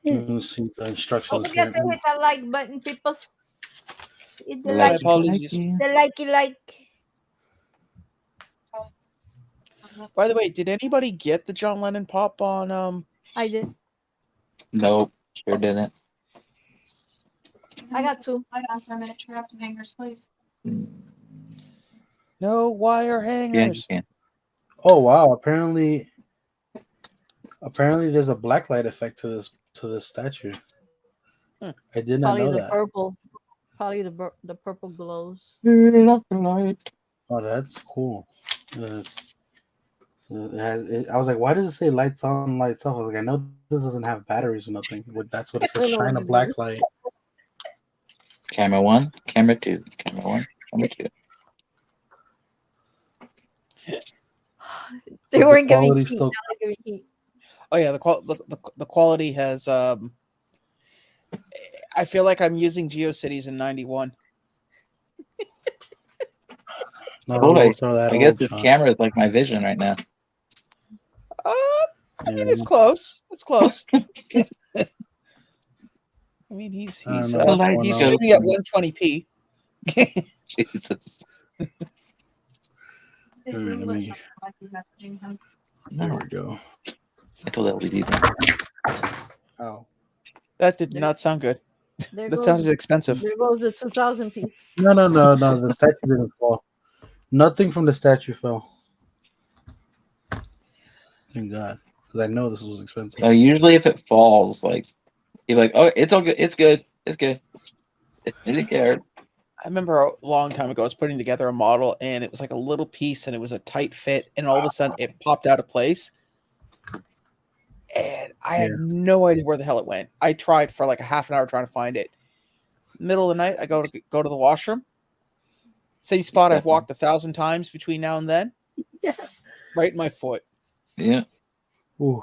Let me see the Don't instructions forget here. to hit the like button, people. Hit the My like, apologies. the likey like. By the way, did anybody get the John Lennon pop on I did. Nope, sure didn't. I got two. I'd ask for a minute to grab some hangers, please. No Wire Yeah, you Hangers? can. Oh wow! Apparently, there's a blacklight effect to this statue. Hmm. I did not Probably know the that. purple. Probably the purple glows. Love the light. Oh, that's cool. So I was like, why does it say lights on, lights off? I was like, I know this doesn't have batteries or nothing. But that's what it I says. don't know what Shine a to black do. light. Camera 1, camera 2, camera 1, camera 2. They Is the weren't giving quality heat. still? Now they're giving heat. Oh yeah, the quality has I feel like I'm using GeoCities in 91. Not Oh, all of us are that I guess old, this Sean. camera is like my vision right now. I mean, Yeah. it's close. It's close. I mean, he's I don't he's know uh, what's going he's on. shooting at 120p. Jesus. They All right, really let look me- like you're messaging him. There No, we go. I told LED that. Oh That did not sound good. There That goes. sounded expensive. There goes the 2,000 piece. no! The statue didn't fall. Nothing from the statue fell. Thank God, because I know this was expensive. So usually if it falls, like you're like, oh, it's all good, it's good, it's good. It didn't care. I remember a long time ago, I was putting together a model, and it was like a little piece, and it was a tight fit, and all of a sudden, it popped out of place, and I had no idea where the hell it went. I tried for like a half an hour trying to find it. Middle of the night, I go to the washroom. Same spot I've walked 1,000 times between now and then. Yeah. Right in my foot. Yeah. Ooh.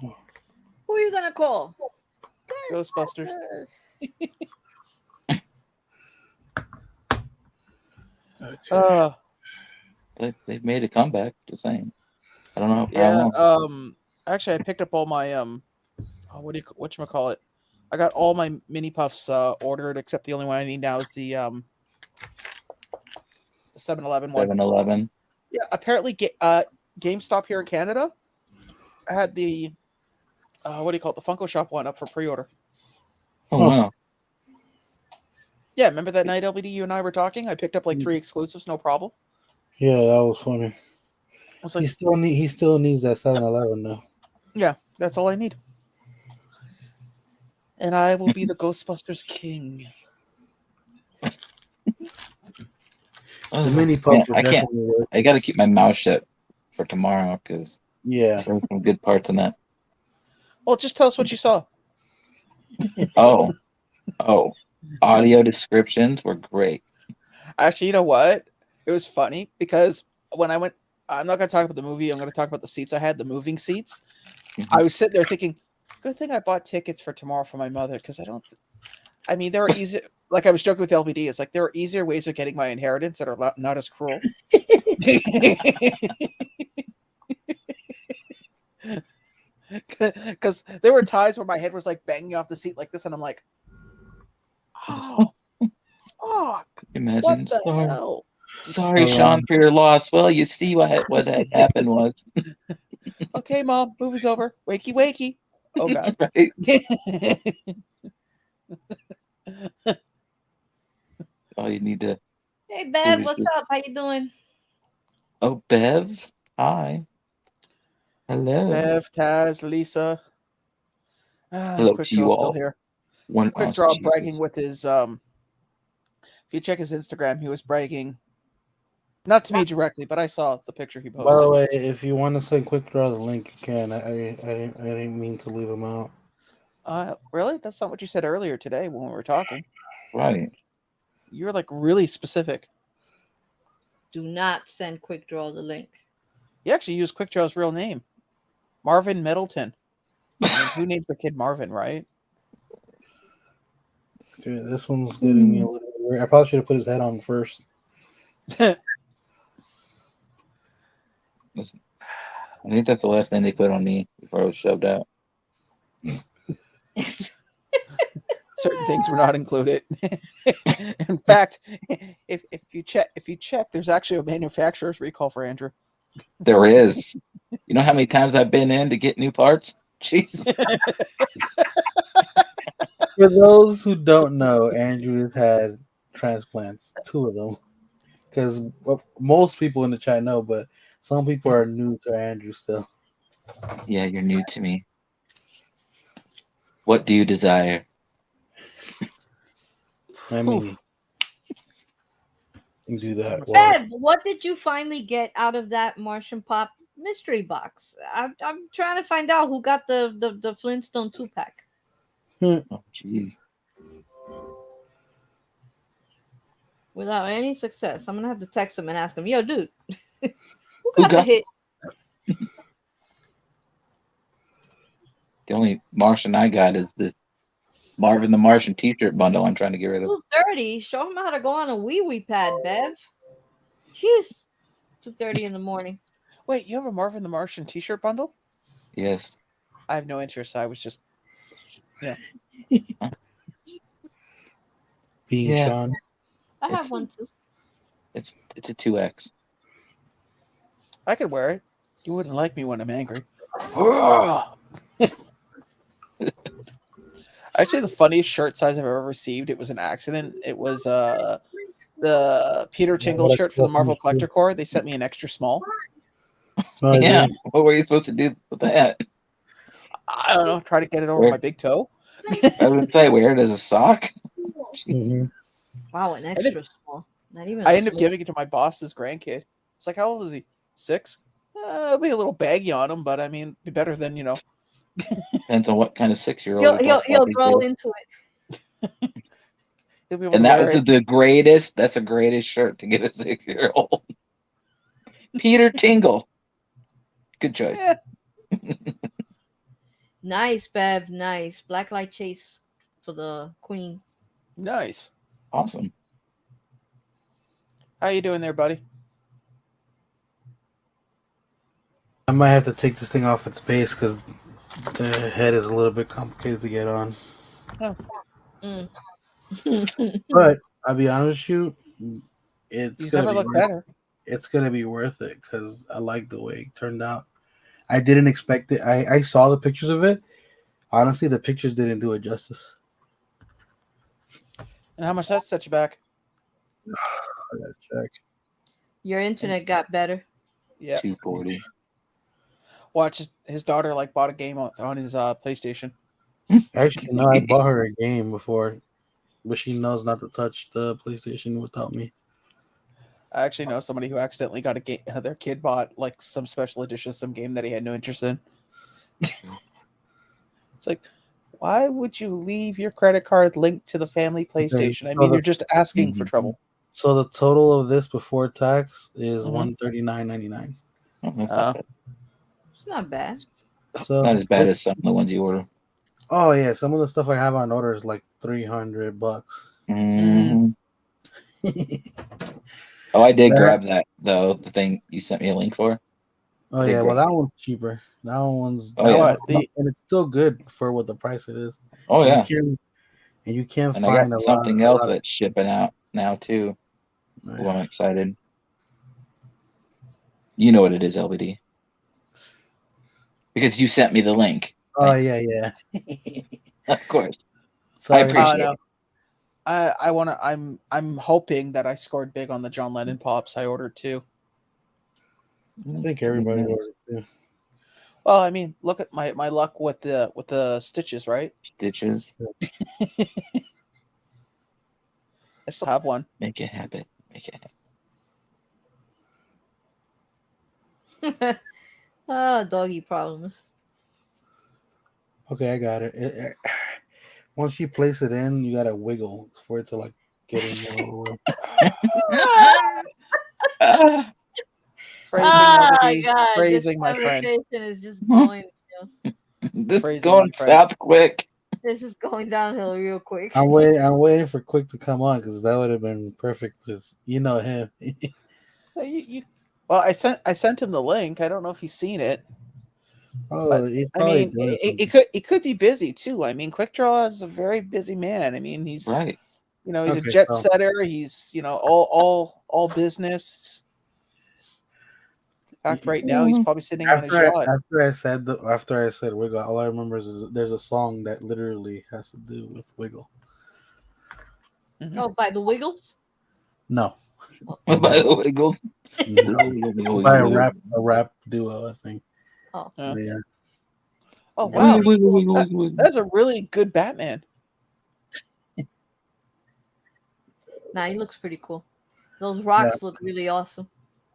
Who are you gonna call? Ghostbusters. Uh, They've made a comeback. Just saying. I don't know how yeah. long. Actually, I picked up all my whatchamacallit? I got all my mini puffs ordered except the only one I need now is the 7-Eleven one. 7-Eleven. Yeah, apparently, GameStop here in Canada had the what do you call it? The Funko Shop one up for pre-order. Oh Huh. wow. Yeah, remember that night, LBD, you and I were talking? I picked up like 3 exclusives, no problem. Yeah, that was funny. I was like, He still needs that 7-Eleven though. yeah, that's all I need. And I will be the Ghostbusters king. The mini Yeah, puffs will I can't. definitely work. I got to keep my mouth shut for tomorrow because Yeah. there's some good parts in that. Well, just tell us what you saw. Oh, audio descriptions were great. Actually, you know what? It was funny because when I went, I'm not going to talk about the movie. I'm going to talk about the seats I had, the moving seats. I was sitting there thinking, good thing I bought tickets for tomorrow for my mother because I mean, there are easy. Like I was joking with LBD, it's like there are easier ways of getting my inheritance that are not as cruel. Because there were times where my head was like banging off the seat like this, and I'm like, oh, fuck. Imagine. What the hell? Sorry, Sean, for your loss. Well, you see what had happened was. Okay, Mom, movie's over. Wakey, wakey. Oh, God. Right? Oh, you need to. Hey Bev, what's up? How you doing? Oh, Bev. Hi. Hello. Bev, Taz, Lisa. Hello Quick to you Draw still all. here. One Quick awesome Draw Jesus. bragging with his if you check his Instagram, he was bragging not to me directly, but I saw the picture he By the posted. way, if you want to send Quick Draw the link, you can. I didn't mean to leave him out. Really? That's not what you said earlier today when we were talking. Right. You were like really specific. Do not send Quick Draw the link. He actually used Quick Draw's real name, Marvin Middleton. I mean, who names their kid Marvin, right? Okay, this one's getting me a little bit weird. I probably should have put his head on first. Listen, I think that's the last thing they put on me before I was shoved out. Certain things were not included. In fact, if you check, there's actually a manufacturer's recall for Andrew. There is. You know how many times I've been in to get new parts? Jesus. For those who don't know, Andrew has had transplants, 2 of them. Because most people in the chat know, but some people are new to Andrew still. Yeah, you're new to me. What do you desire? I mean, you do that. Bev, what did you finally get out of that Martian Pop mystery box? I'm trying to find out who got the Flintstone 2-pack. Oh, jeez. Without any success. I'm gonna have to text him and ask him, yo, dude, who Who got the got- hit? The only Martian I got is the Marvin the Martian t-shirt bundle I'm trying to get rid of. 2:30. Show him how to go on a wee pad, Bev. Jeez. 2:30 in the morning. Wait, you have a Marvin the Martian t-shirt bundle? Yes. I have no interest. I was just Being Yeah. Sean. I have one too. It's a 2X. I could wear it. You wouldn't like me when I'm angry. Actually, the funniest shirt size I've ever received. It was an accident. It was the Peter Tingle shirt for the Marvel Collector Corps. They sent me an extra small. Oh, Yeah. dude. What were you supposed to do with that? I don't know. Try to get it over Where- my big toe. I was gonna say, wear it as a sock. Mhm. Wow, an ended- extra small. Not even. I a ended up small. giving it to my boss's grandkid. It's like, how old is he? 6. It'll be a little baggy on him, but I mean, be better than Depends on what kind of 6-year-old He'll you're talking he'll about. grow into it. He'll be able And to that wear was it. the greatest. That's the greatest shirt to get a 6-year-old. Peter Tingle. Good choice. Yeah. Nice, Bev. Nice. Blacklight chase for the queen. Nice. Awesome. How you doing there, buddy? I might have to take this thing off its base because the head is a little bit complicated to get on. Mm. But I'll be honest with you, it's He's gonna never be looked worth, better. it's gonna be worth it because I like the way it turned out. I didn't expect it. I saw the pictures of it. Honestly, the pictures didn't do it justice. And how much that set you back? I gotta check. Your internet got better. Yeah. 240. Watch his daughter like bought a game on his PlayStation. Actually, no, I bought her a game before, but she knows not to touch the PlayStation without me. I actually know somebody who accidentally got a game. Their kid bought like some special edition, some game that he had no interest in. It's like, why would you leave your credit card linked to the family PlayStation? I mean, you're just asking for trouble. So the total of this before tax is Mhm. $139.99. Oh, that's not bad. It's not bad. So Not as bad as some of the ones you order. oh yeah, some of the stuff I have on order is like $300. Mhm. Oh, I did That- grab that though. The thing you sent me a link for. Oh Big yeah, well grab. that one's cheaper. That one's Oh, that yeah. one, and it's still good for what the price it is. Oh And yeah. you can't And I got find something a else lot of, that's shipping out now too. Oh, I'm excited. You know what it is, LBD. Because you sent me the link. Oh Thanks. yeah. Of course. Sorry, I appreciate no. it. I wanna. I'm hoping that I scored big on the John Lennon pops. I ordered 2. I think everybody Mhm. ordered too. Well, I mean, look at my luck with the stitches, right? Stitches. I still have one. Make it happen. Make it happen. Doggy problems. Okay, I got it. Once you place it in, you gotta wiggle for it to like get in more. Ah. Phrasing, Oh my LBD. god, Phrasing, this my friend. conversation is just going. This is Phrasing, going my friend. south quick. This is going downhill real quick. I'm waiting for Quick to come on because that would have been perfect. Because you know him. Well, I sent him the link. I don't know if he's seen it. Oh, he's I probably mean, doing it could be busy too. I mean, Quick Draw is a very busy man. I mean, he's Right. he's a Okay, jet so- setter. He's all business. In fact, right now he's probably sitting on his yacht. After I said Wiggle, all I remember is there's a song that literally has to do with Wiggle. Oh, by the Wiggles? No, By the wiggles. no. By a rap duo, I think. Oh. Yeah. Yeah. Oh That's wow, pretty cool. that's a really good Batman. Nah, he looks pretty cool. Those rocks look really awesome.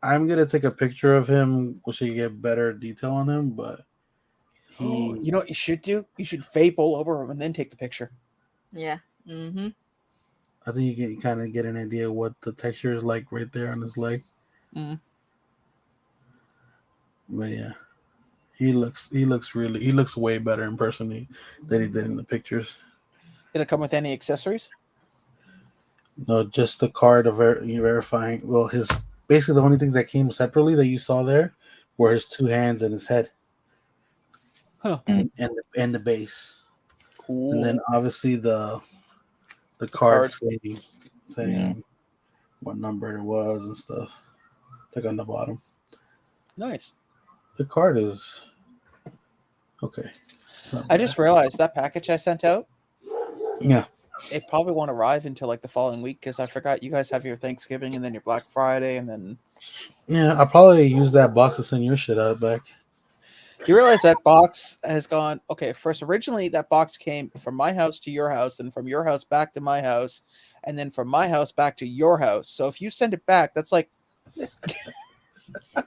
I'm gonna take a picture of him so you get better detail on him, but You know what you should do? You should fable over him and then take the picture. Yeah. Mm-hmm. I think you kind of get an idea what the texture is like right there on his leg. Mm. But yeah, he looks way better in person than he did in the pictures. Did it come with any accessories? No, just the card of verifying. Well, his basically the only things that came separately that you saw there were his 2 hands and his head, Huh. and the base, Cool. and then obviously the card card. saying what number it was and stuff, like on the bottom. Nice. The card is okay. I just realized that package I sent out, Yeah. it probably won't arrive until like the following week because I forgot you guys have your Thanksgiving and then your Black Friday and then Yeah, I'll probably use that box to send your shit out back. you realize that box has gone okay. First, originally that box came from my house to your house, and from your house back to my house, and then from my house back to your house. So if you send it back, that's like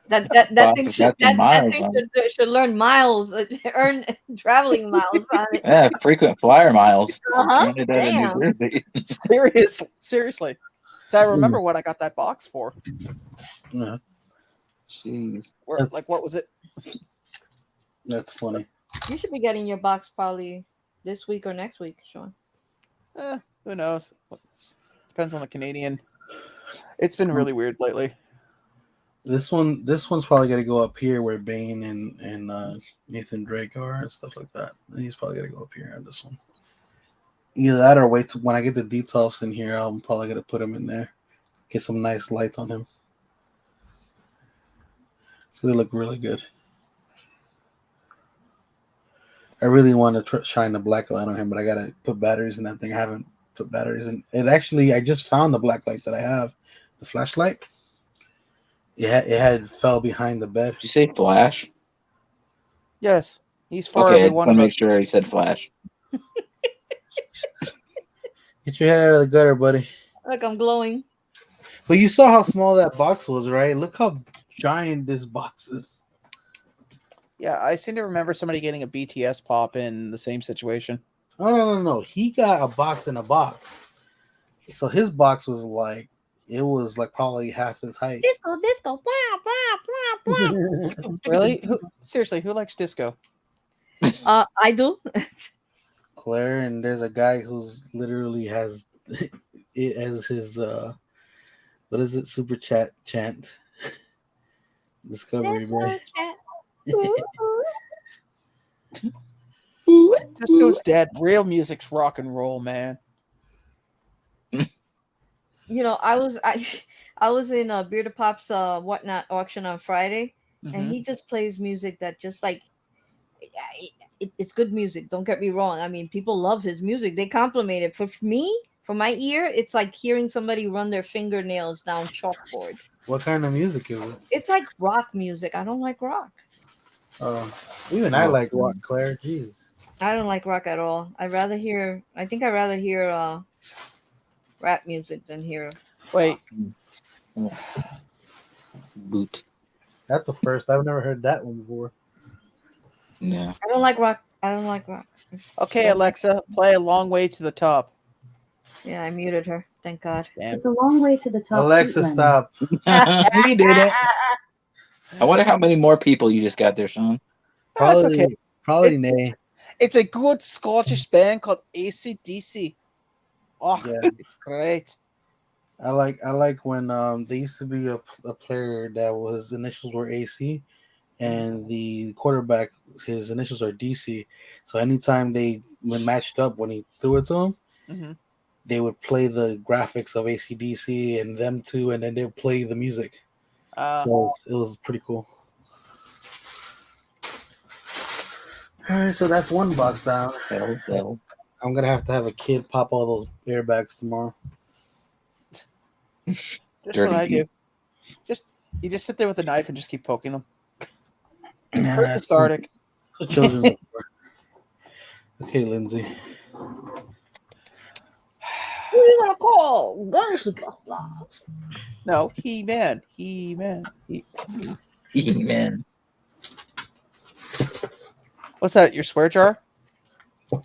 That thing Box got some that miles thing on it. should learn miles, earn traveling miles on it. Yeah, frequent flyer miles Uh from huh. Trinidad and New Damn. Jersey. Seriously. So I remember what I got that box for. Yeah, Jeez. Where, like, what was it? that's funny. You should be getting your box probably this week or next week, Sean. Who knows? Depends on the Canadian. It's been really weird lately. This one's probably gonna go up here where Bane and Nathan Drake are and stuff like that. He's probably gonna go up here on this one. Either that or wait till when I get the details in here. I'm probably gonna put him in there. Get some nice lights on him. So they look really good. I really want to shine the black light on him, but I gotta put batteries in that thing. I haven't put batteries in it. Actually, I just found the black light that I have, the flashlight. It had fell behind the bed. Did you say Flash? Yes, he's for Okay, I every just one want of to us. make sure he said Flash. Get your head out of the gutter, buddy. Look, I'm glowing. But you saw how small that box was, right? Look how giant this box is. Yeah, I seem to remember somebody getting a BTS pop in the same situation. Oh no. He got a box in a box. So his box was like probably half his height. Disco, blah, blah, blah, blah. Really? Seriously, who likes disco? I do. Claire, and there's a guy who's literally has it as his what is it, super chat chant. Discovery Disco Bay. cat. Ooh, Disco's dead. Real music's rock and roll, man. You know, I was in Beer to Pop's whatnot auction on Friday, and Mhm. he just plays music that just like it's good music. Don't get me wrong. I mean, people love his music. They compliment it. For me, for my ear, it's like hearing somebody run their fingernails down chalkboard. What kind of music is it? It's like rock music. I don't like rock. Even I Oh. like rock, Claire. Jeez. I don't like rock at all. I think I'd rather hear rap music than hear. Wait, Boot. That's a first. I've never heard that one before. Yeah. I don't like rock. I don't like rock. okay, Alexa, play A Long Way to the Top. Yeah, I muted her. Thank God. Damn. It's a long way to the top. Alexa, Caitlin. stop. You did it. I wonder how many more people you just got there, Sean. That's Probably, okay. probably It's- nay. It's a good Scottish band called AC/DC. Oh, Yeah. it's great. I like when there used to be a player that was initials were AC, and the quarterback his initials are DC. So anytime they when matched up when he threw it to him, Mhm. they would play the graphics of ACDC and them two, and then they would play the music. So it was pretty cool. All right, so that's one box down. Hell. I'm gonna have to have a kid pop all those airbags tomorrow. Just Dirty what I Pete. do. You just sit there with a knife and just keep poking them. Yeah, It's very that's cathartic. what children look for. Okay, Lindsay. Who are you gonna call? Ghostbusters. No, He-Man. He-Man. Man. What's that? Your swear jar? No,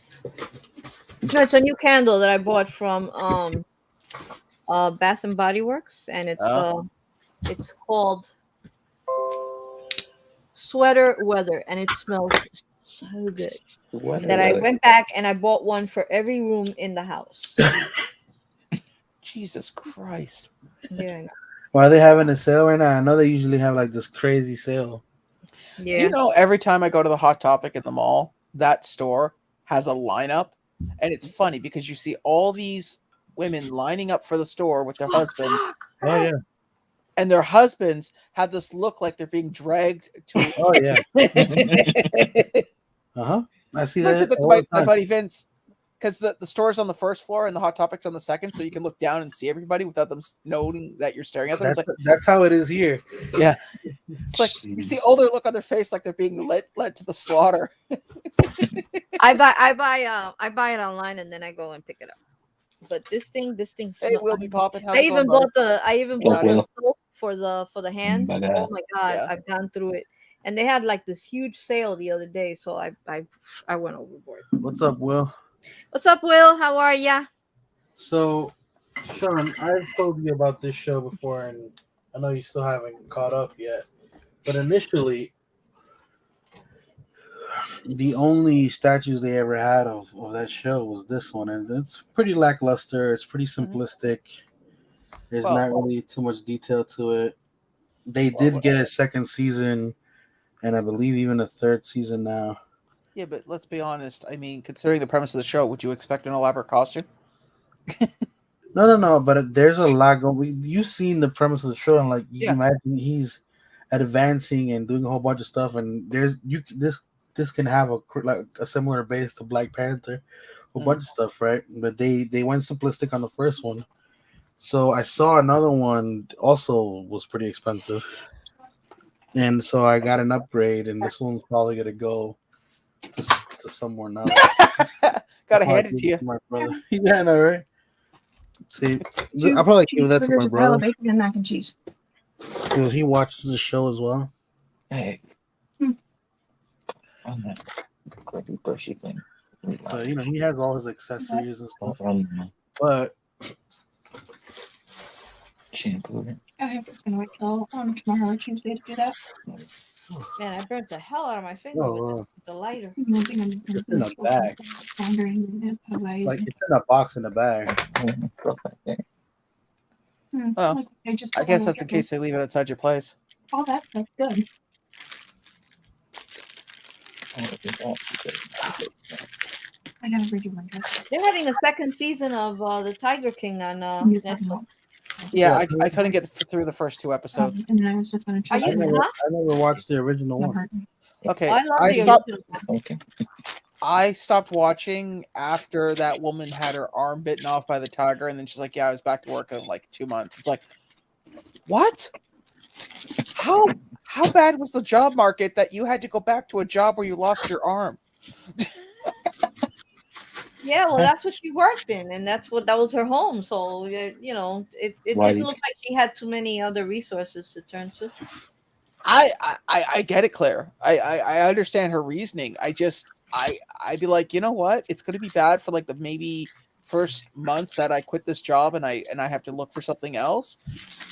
it's a new candle that I bought from Bath and Body Works, and it's called Sweater Weather, and it smells so good. That I went back and I bought one for every room in the house. Jesus Christ. Yeah, Why are they having a sale right now? I know they usually have like this crazy sale. Do yeah. you know every time I go to the Hot Topic at the mall, that store has a lineup? And it's funny because you see all these women lining up for the store with their husbands, Oh yeah. and their husbands have this look like they're being dragged to. Oh yeah. Uh-huh. I see Mention that that to all my the time. buddy Vince, because the store's on the first floor and the Hot Topic's on the second, so you can look down and see everybody without them knowing that you're staring at them. It's That's how it is here. it's like you see all their look on their face like they're being led to the slaughter. I buy it online and then I go and pick it up. But this thing Hey, we'll be popping. How's I it going, even buddy? bought What's the Will? soap for the hands. Oh my god, Yeah. I've gone through it. And they had like this huge sale the other day, so I went overboard. What's up, Will? What's up, Will? How are ya? So, Sean, I've told you about this show before, and I know you still haven't caught up yet. But initially, the only statues they ever had of that show was this one, and it's pretty lackluster. It's pretty simplistic. There's Well- not really too much detail to it. They Well, did get a second season, and I believe even a third season now. Yeah, but let's be honest. I mean, considering the premise of the show, would you expect an elaborate costume? No. But there's a lot going. You've seen the premise of the show, and like you Yeah. imagine he's advancing and doing a whole bunch of stuff, and this can have like a similar base to Black Panther, a bunch of stuff, right? But they went simplistic on the first one. So I saw another one also was pretty expensive, and so I got an upgrade, and this one's probably gonna go to someone else. Gotta hand it to you. My brother. Yeah, I know, right? See, I'll probably give that to my brother Bacon and mac and cheese. because he watches the show as well. Hey. Hmm. On that crappy bushy thing. So he has all his accessories and stuff. But Shampoo. I think it's gonna wait till tomorrow or Tuesday to do that. Man, I burnt the hell out of my finger with the lighter. it's in a bag. Like it's in a box in a bag. Well, I guess that's in case they leave it outside your place. All that stuff's good. I gotta redo my dress. They're having a second season of the Tiger King on You're talking Netflix. about- Yeah, I couldn't get through the first 2 episodes. And then I was just gonna Are check you? it. Huh? I never watched the original That one. hurt me. Okay, I love I the stopped. original. Okay. I stopped watching after that woman had her arm bitten off by the tiger, and then she's like, "Yeah, I was back to work in like 2 months." It's like, what? How bad was the job market that you had to go back to a job where you lost your arm? Yeah, well, that's what she worked in, and that was her home. So it Why didn't do you- look like she had too many other resources to turn to. I get it, Claire. I understand her reasoning. I'd be like, you know what? It's going to be bad for like the maybe first month that I quit this job and I have to look for something else.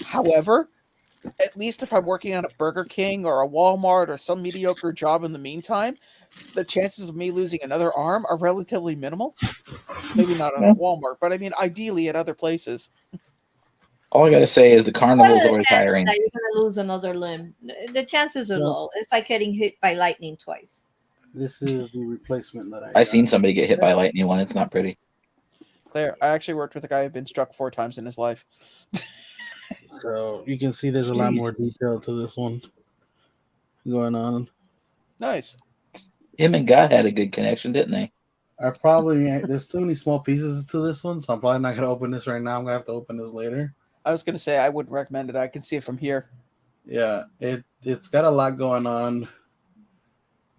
However, at least if I'm working on a Burger King or a Walmart or some mediocre job in the meantime, the chances of me losing another arm are relatively minimal. Maybe not at Walmart, but I mean, ideally at other places. All I gotta say is the What are carnival's the always chances hiring. that you're gonna lose another limb? The chances are Yeah. low. It's like getting hit by lightning twice. This is the replacement that I I got. seen somebody get hit by lightning one. It's not pretty. Claire, I actually worked with a guy who'd been struck 4 times in his life. So you can see there's a lot more detail to this one going on. Nice. Him and God had a good connection, didn't they? There's too many small pieces to this one, so I'm probably not gonna open this right now. I'm gonna have to open this later. I was going to say I wouldn't recommend it. I can see it from here. Yeah, it's got a lot going on.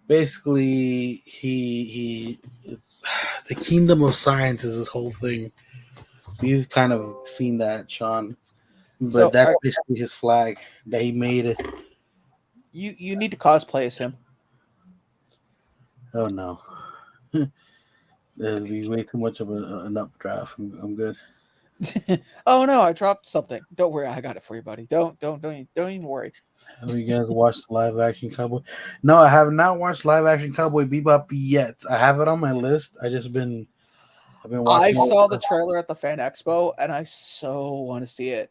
Basically, it's the kingdom of science is this whole thing. You've kind of seen that, Sean, but So, that's basically his flag that he made it. You need to cosplay as him. Oh no, there'd be way too much of an updraft. I'm good. Oh no, I dropped something. Don't worry, I got it for you, buddy. Don't even worry. Have you guys watched live action Cowboy? No, I have not watched live action Cowboy Bebop yet. I have it on my list. I've been I watching. saw the trailer at the Fan Expo, and I so want to see it.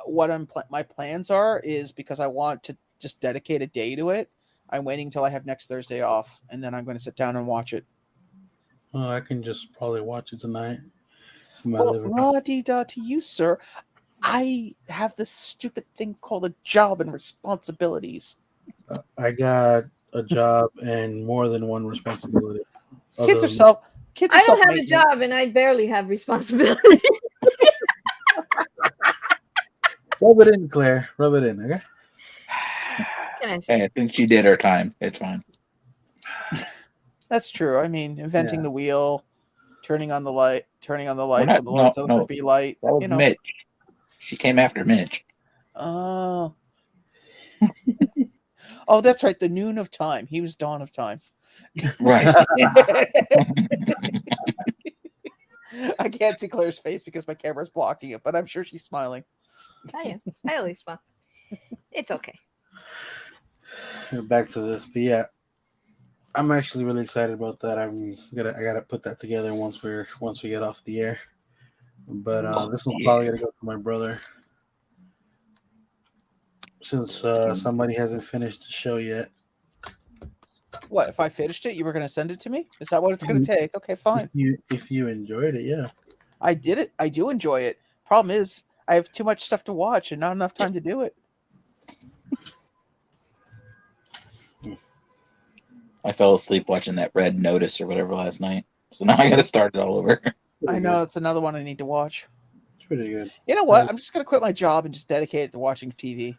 What my plans are is because I want to just dedicate a day to it. I'm waiting until I have next Thursday off, and then I'm going to sit down and watch it. Oh, I can just probably watch it tonight. in my living room. Well, la-di-da to you, sir. I have this stupid thing called a job and responsibilities. I got a job and more than one responsibility. Kids are I don't have a self-maintenance. job and I barely have responsibility. Rub it in, Claire. Rub it in, okay? Can I say? Hey, I think she did her time. It's fine. That's true. I mean, inventing Yeah. the wheel, turning on the lights when the not- Lord said no. there be light. That was Mitch. She came after Mitch. Oh. Oh, that's right. The noon of time. He was dawn of time. Right. I can't see Claire's face because my camera's blocking it, but I'm sure she's smiling. I am. I always smile. It's okay. Back to this, but yeah, I'm actually really excited about that. I gotta put that together once we get off the air. But this one's probably gonna go to my brother since somebody hasn't finished the show yet. What, if I finished it, you were going to send it to me? Is that what it's going to take? Okay, fine. If you enjoyed it, yeah. I did it. I do enjoy it. Problem is, I have too much stuff to watch and not enough time to do it. I fell asleep watching that Red Notice or whatever last night, so now I got to start it all over. I know, it's another one I need to watch. It's pretty good. You know what? I'm just going to quit my job and just dedicate it to watching TV.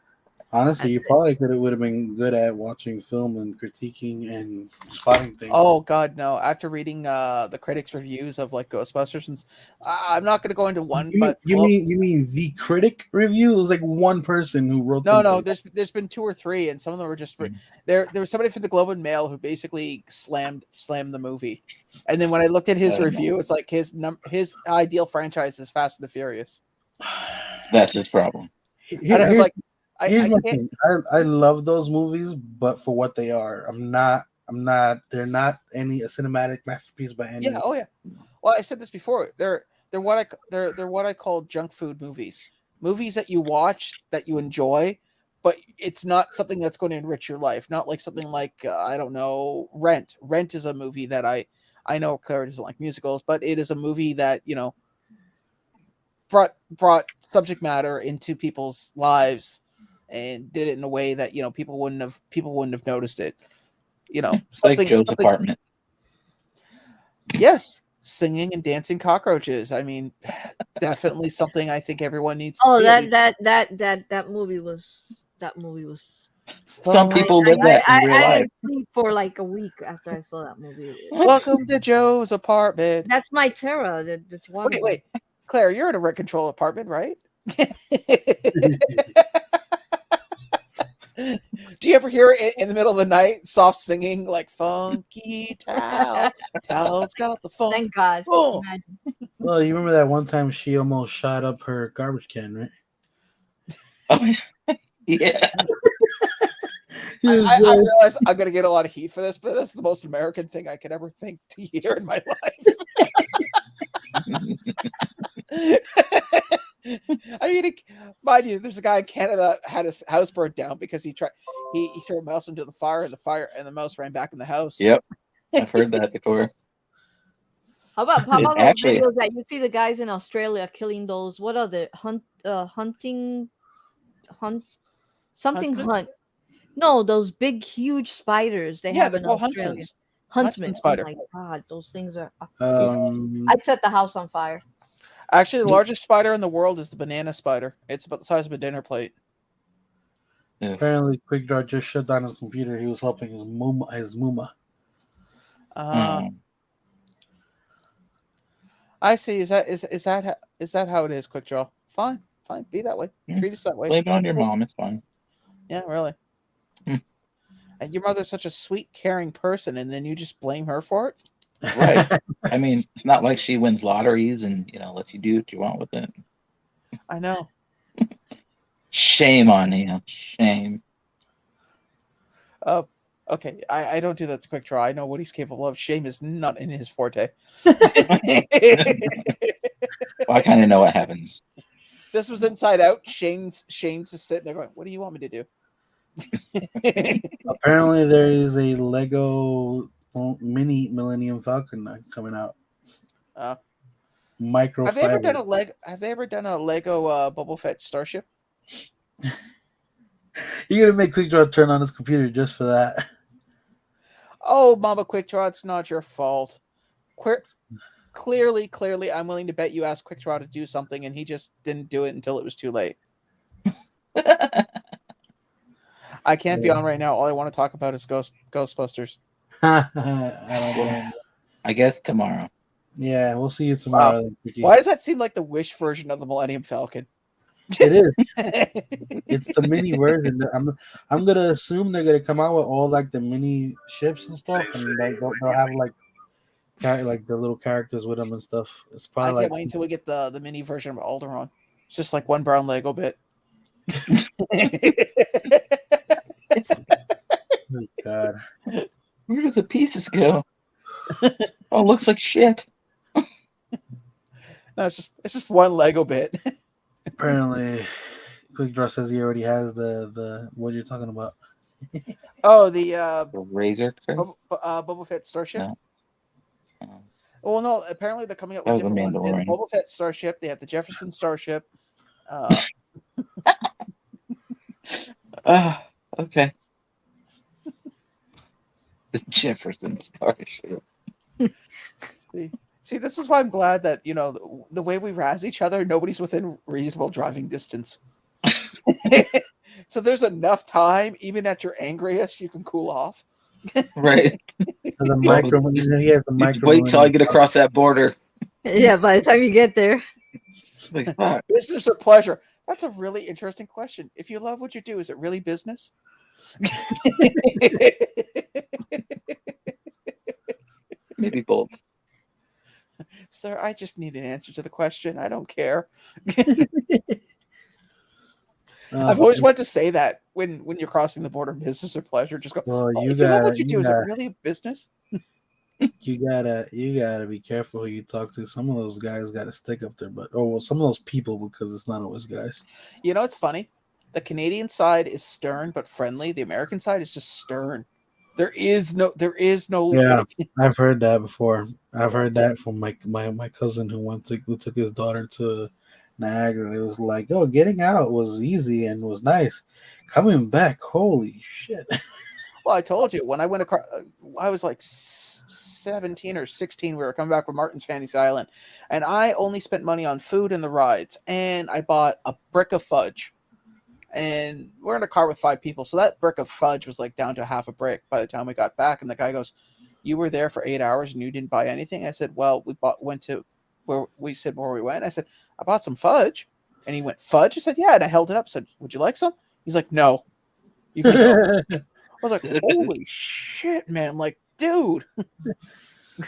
Honestly, you probably would have been good at watching film and critiquing and spotting things. Oh God, no! After reading the critics' reviews of like Ghostbusters, and I'm not going to go into one, but you mean the critic review? It was like one person who wrote. No, something. there's been 2 or 3, and some of them were just there. There was somebody from the Globe and Mail who basically slammed the movie, and then when I looked at his review, it's like his ideal franchise is Fast and the Furious. That's his problem. And I was like, here's my thing. I love those movies, but for what they are, I'm not. They're not a cinematic masterpiece by any. Yeah. Oh yeah. Well, I've said this before. They're what I call junk food movies. Movies that you watch that you enjoy, but it's not something that's going to enrich your life. Not like something like I don't know, Rent. Rent is a movie that I know Claire doesn't like musicals, but it is a movie that brought subject matter into people's lives and did it in a way that people wouldn't have noticed it. Like Joe's apartment. Yes, singing and dancing cockroaches. I mean, definitely something I think everyone needs to see. That movie was Some people live that in real I life. didn't sleep for like a week after I saw that movie. Welcome to Joe's apartment. That's my terror. That's one. Wait, Claire, you're in a rent control apartment, right? Do you ever hear it in the middle of the night, soft singing like funky towels got the funk? Thank God. Oh. Well, you remember that one time she almost shot up her garbage can, right? Oh, yeah. I realize I'm going to get a lot of heat for this, but that's the most American thing I could ever think to hear in my life. I mean, mind you, there's a guy in Canada had his house burned down because he threw a mouse into the fire, and the mouse ran back in the house. Yep, I've heard that before. How about those actually- videos that you see the guys in Australia killing those? What are the hunting? No, those big, huge spiders they have in Australia. Huntsman spider. Oh my God, those things are. Um, I'd set the house on fire. Actually, the largest spider in the world is the banana spider. It's about the size of a dinner plate. Apparently, QuickDraw just shut down his computer. He was helping his Muma. I see. Is that how it is? QuickDraw. Fine. Be that way. Treat us that way. Blame it on your mom. It's fine. Yeah, really. And your mother's such a sweet, caring person, and then you just blame her for it. Right. I mean, it's not like she wins lotteries and lets you do what you want with it. I know. Shame on you. Shame. Oh, okay. I don't do that to QuickDraw. I know what he's capable of. Shame is not in his forte. Well, I kind of know what happens. This was Inside Out. Shane's just sitting there going, "What do you want me to do?" Apparently, there is a Lego mini Millennium Falcon coming out. Micro. Have they ever done a Lego Boba Fett starship? You're gonna make QuickDraw turn on his computer just for that. Oh, Mama QuickDraw, it's not your fault. Clearly, I'm willing to bet you asked QuickDraw to do something, and he just didn't do it until it was too late. I can't be on right now. All I want to talk about is Ghostbusters. I don't know. I guess tomorrow. Yeah, we'll see you Wow. tomorrow. Then, Ricky. Why does that seem like the Wish version of the Millennium Falcon? It is. It's the mini version. I'm gonna assume they're gonna come out with all like the mini ships and stuff, and they'll have like like the little characters with them and stuff. It's I probably can't like wait until we get the mini version of Alderaan. It's just like one brown Lego bit. oh, God. Where did the pieces go? Oh, looks like shit. No, it's just one Lego bit. Apparently, Quick Draw says he already has the what you're talking about. Oh, the The Razor Crest? Boba Fett starship. No. Well, no. Apparently, they're coming up That with was a different ones. They have the Mandalorian. Boba Fett starship. They have the Jefferson starship. Okay. The Jefferson Starship. See, this is why I'm glad that the way we razz each other, nobody's within reasonable driving distance. So there's enough time, even at your angriest, you can cool off. Right. The micro, he has the micro. Wait till I get across that border. Yeah, by the time you get there. Like, fuck. Business or pleasure? That's a really interesting question. If you love what you do, is it really business? Maybe both. Sir, I just need an answer to the question. I don't care. I've always wanted to say that when you're crossing the border, business or pleasure. Just go. Well, Oh, you if you love gotta, what you do, is it really a business? you gotta be careful who you talk to. Some of those guys got to stick up their butt. Oh well, some of those people, because it's not always guys. You know, it's funny. The Canadian side is stern but friendly. The American side is just stern. There is no. Yeah, like, I've heard that before. I've heard that from my cousin who took his daughter to Niagara. It was like, oh, getting out was easy and was nice. Coming back, holy shit! well, I told you when I went across. I was like 17 or 16. We were coming back from Martin's Fantasy Island, and I only spent money on food and the rides, and I bought a brick of fudge. And we're in a car with 5 people, so that brick of fudge was like down to half a brick by the time we got back. And the guy goes, "You were there for 8 hours and you didn't buy anything?" I said, "Well, went to where we said where we went." I said, "I bought some fudge," and he went, "Fudge?" I said, "Yeah," and I held it up. Said, "Would you like some?" He's like, "No." You can go. I was like, "Holy shit, man!" I'm like, dude.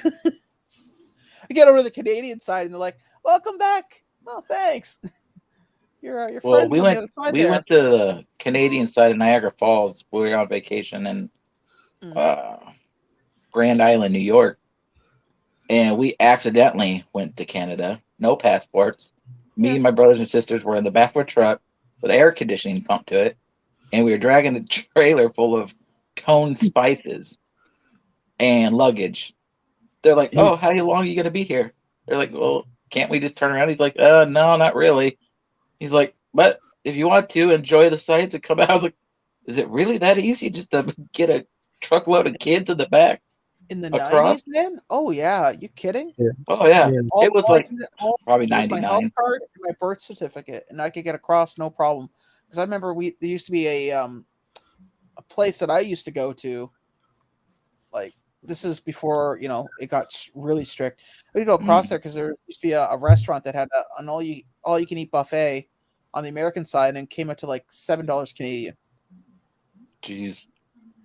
I get over to the Canadian side and they're like, "Welcome back." Oh, thanks. Your Well, friends on the other side we there. went to the Canadian side of Niagara Falls. We were on vacation in Grand Island, New York, and we accidentally went to Canada. No passports. Me and my brothers and sisters were in the back of a truck with air conditioning pumped to it, and we were dragging a trailer full of toned spices and luggage. They're like, "Oh, how long are you gonna be here?" They're like, "Well, can't we just turn around?" He's like, No, not really." He's like, "But if you want to enjoy the sights and come out," I was like, "Is it really that easy just to get a truckload of kids in the back In the across?" 90s, man? Oh, yeah. You kidding? Oh yeah, Yeah. it was All I like needed probably was my health 99. card and my birth certificate, and I could get across no problem. Because I remember there used to be a place that I used to go to. Like, this is before it got really strict. We'd go across there because there used to be a restaurant that had an all you can eat buffet on the American side, and came up to like $7 Canadian. Jeez.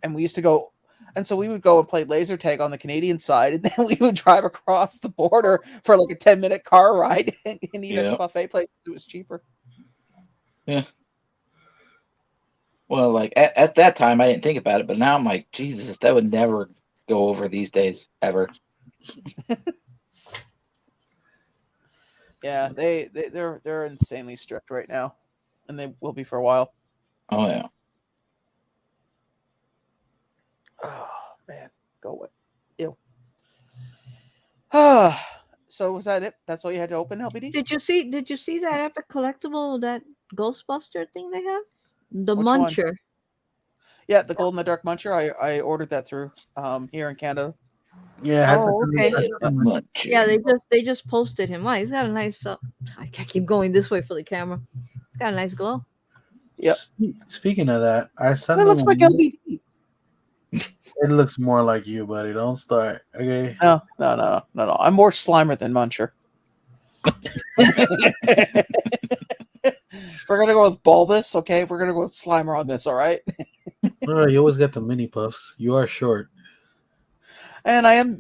And we used to go, and so we would go and play laser tag on the Canadian side, and then we would drive across the border for like a 10-minute car ride and eat at the Yeah. buffet place. It was cheaper. Yeah. Well, like at that time, I didn't think about it, but now I'm like, Jesus, that would never go over these days ever. Yeah, they're insanely strict right now, and they will be for a while. Oh yeah. Oh man, go away. Ew. Ah, so was that it? That's all you had to open, LBD? Did you see that epic collectible, that Ghostbuster thing they have? The Which one? Muncher. Yeah, the Gold in the Dark Muncher. I ordered that through here in Canada. Yeah, I had to Oh, okay. Muncher. Yeah, they just posted him. Wow, he's got a nice. I can't keep going this way for the camera. He's got a nice glow. Yep. Speaking of that, I sent That them. looks like LBD. It looks more like you, buddy. Don't start. Okay. No. I'm more Slimer than Muncher. We're gonna go with Bulbous, okay? We're gonna go with Slimer on this, all right? Oh, you always got the mini puffs. You are short. And I am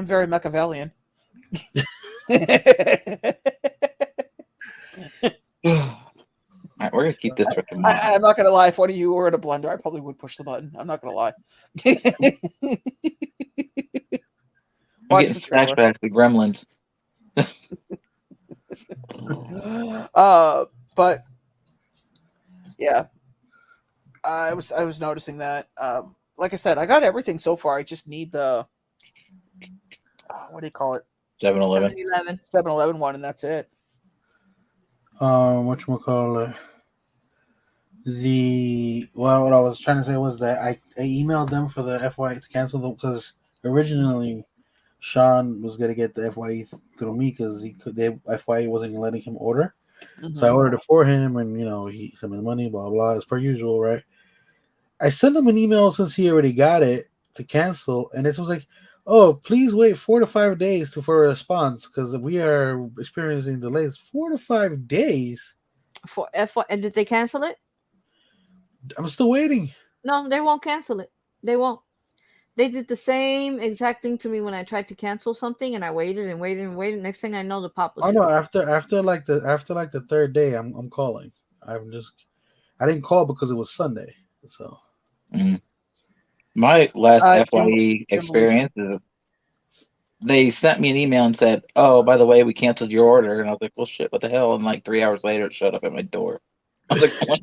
very Machiavellian. Alright, we're gonna keep this for tomorrow. I'm not gonna lie. If one of you were in a blender, I probably would push the button. I'm not gonna lie. I'm Watch getting the trailer. flashbacks to Gremlins. But yeah, I was noticing that. Like I said, I got everything so far. I just need the what do you call it? 7-Eleven. 7-Eleven. 7-Eleven one, and that's it. Whatchamacallit? What I was trying to say was that I emailed them for the FY to cancel them because originally Sean was gonna get the FYE through me because FYE wasn't letting him order. So I ordered it for him, and he sent me the money, blah blah, as per usual, right? I sent him an email since he already got it to cancel, and it was like, "Oh, please wait 4 to 5 days for a response because we are experiencing delays." 4 to 5 days. For F1, and did they cancel it? I'm still waiting. No, they won't cancel it. They won't. They did the same exact thing to me when I tried to cancel something, and I waited and waited and waited. Next thing I know, the pop was. Oh no! After like the third day, I'm calling. I didn't call because it was Sunday. So My last Jim FYE experience is they sent me an email and said, "Oh, by the way, we canceled your order." And I was like, "Well, shit, what the hell?" And like 3 hours later, it showed up at my door. I was like, well,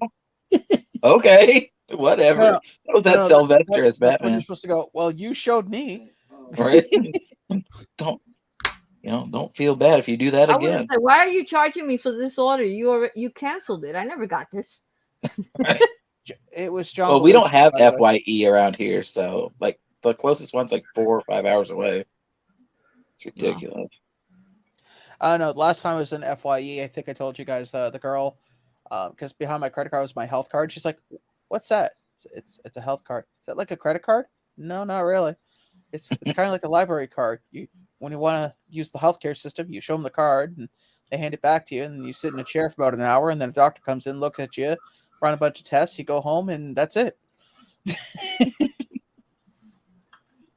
"Okay, whatever." No, That was that no, Sylvester as that's when you're Batman, supposed to go. Well, you showed me. right? don't don't feel bad if you do that I would have again. said, "Why are you charging me for this order? You canceled it. I never got this." It was John. Well, we don't Belushi, have by the way. FYE around here, so like the closest one's like 4 or 5 hours away. It's ridiculous. No, last time I was in FYE, I think I told you guys the girl, because behind my credit card was my health card. She's like, "What's that?" It's a health card. Is that like a credit card? No, not really. It's kind of like a library card. When you want to use the healthcare system, you show them the card and they hand it back to you, and you sit in a chair for about an hour, and then a doctor comes in, looks at you, run a bunch of tests, you go home, and that's it. It's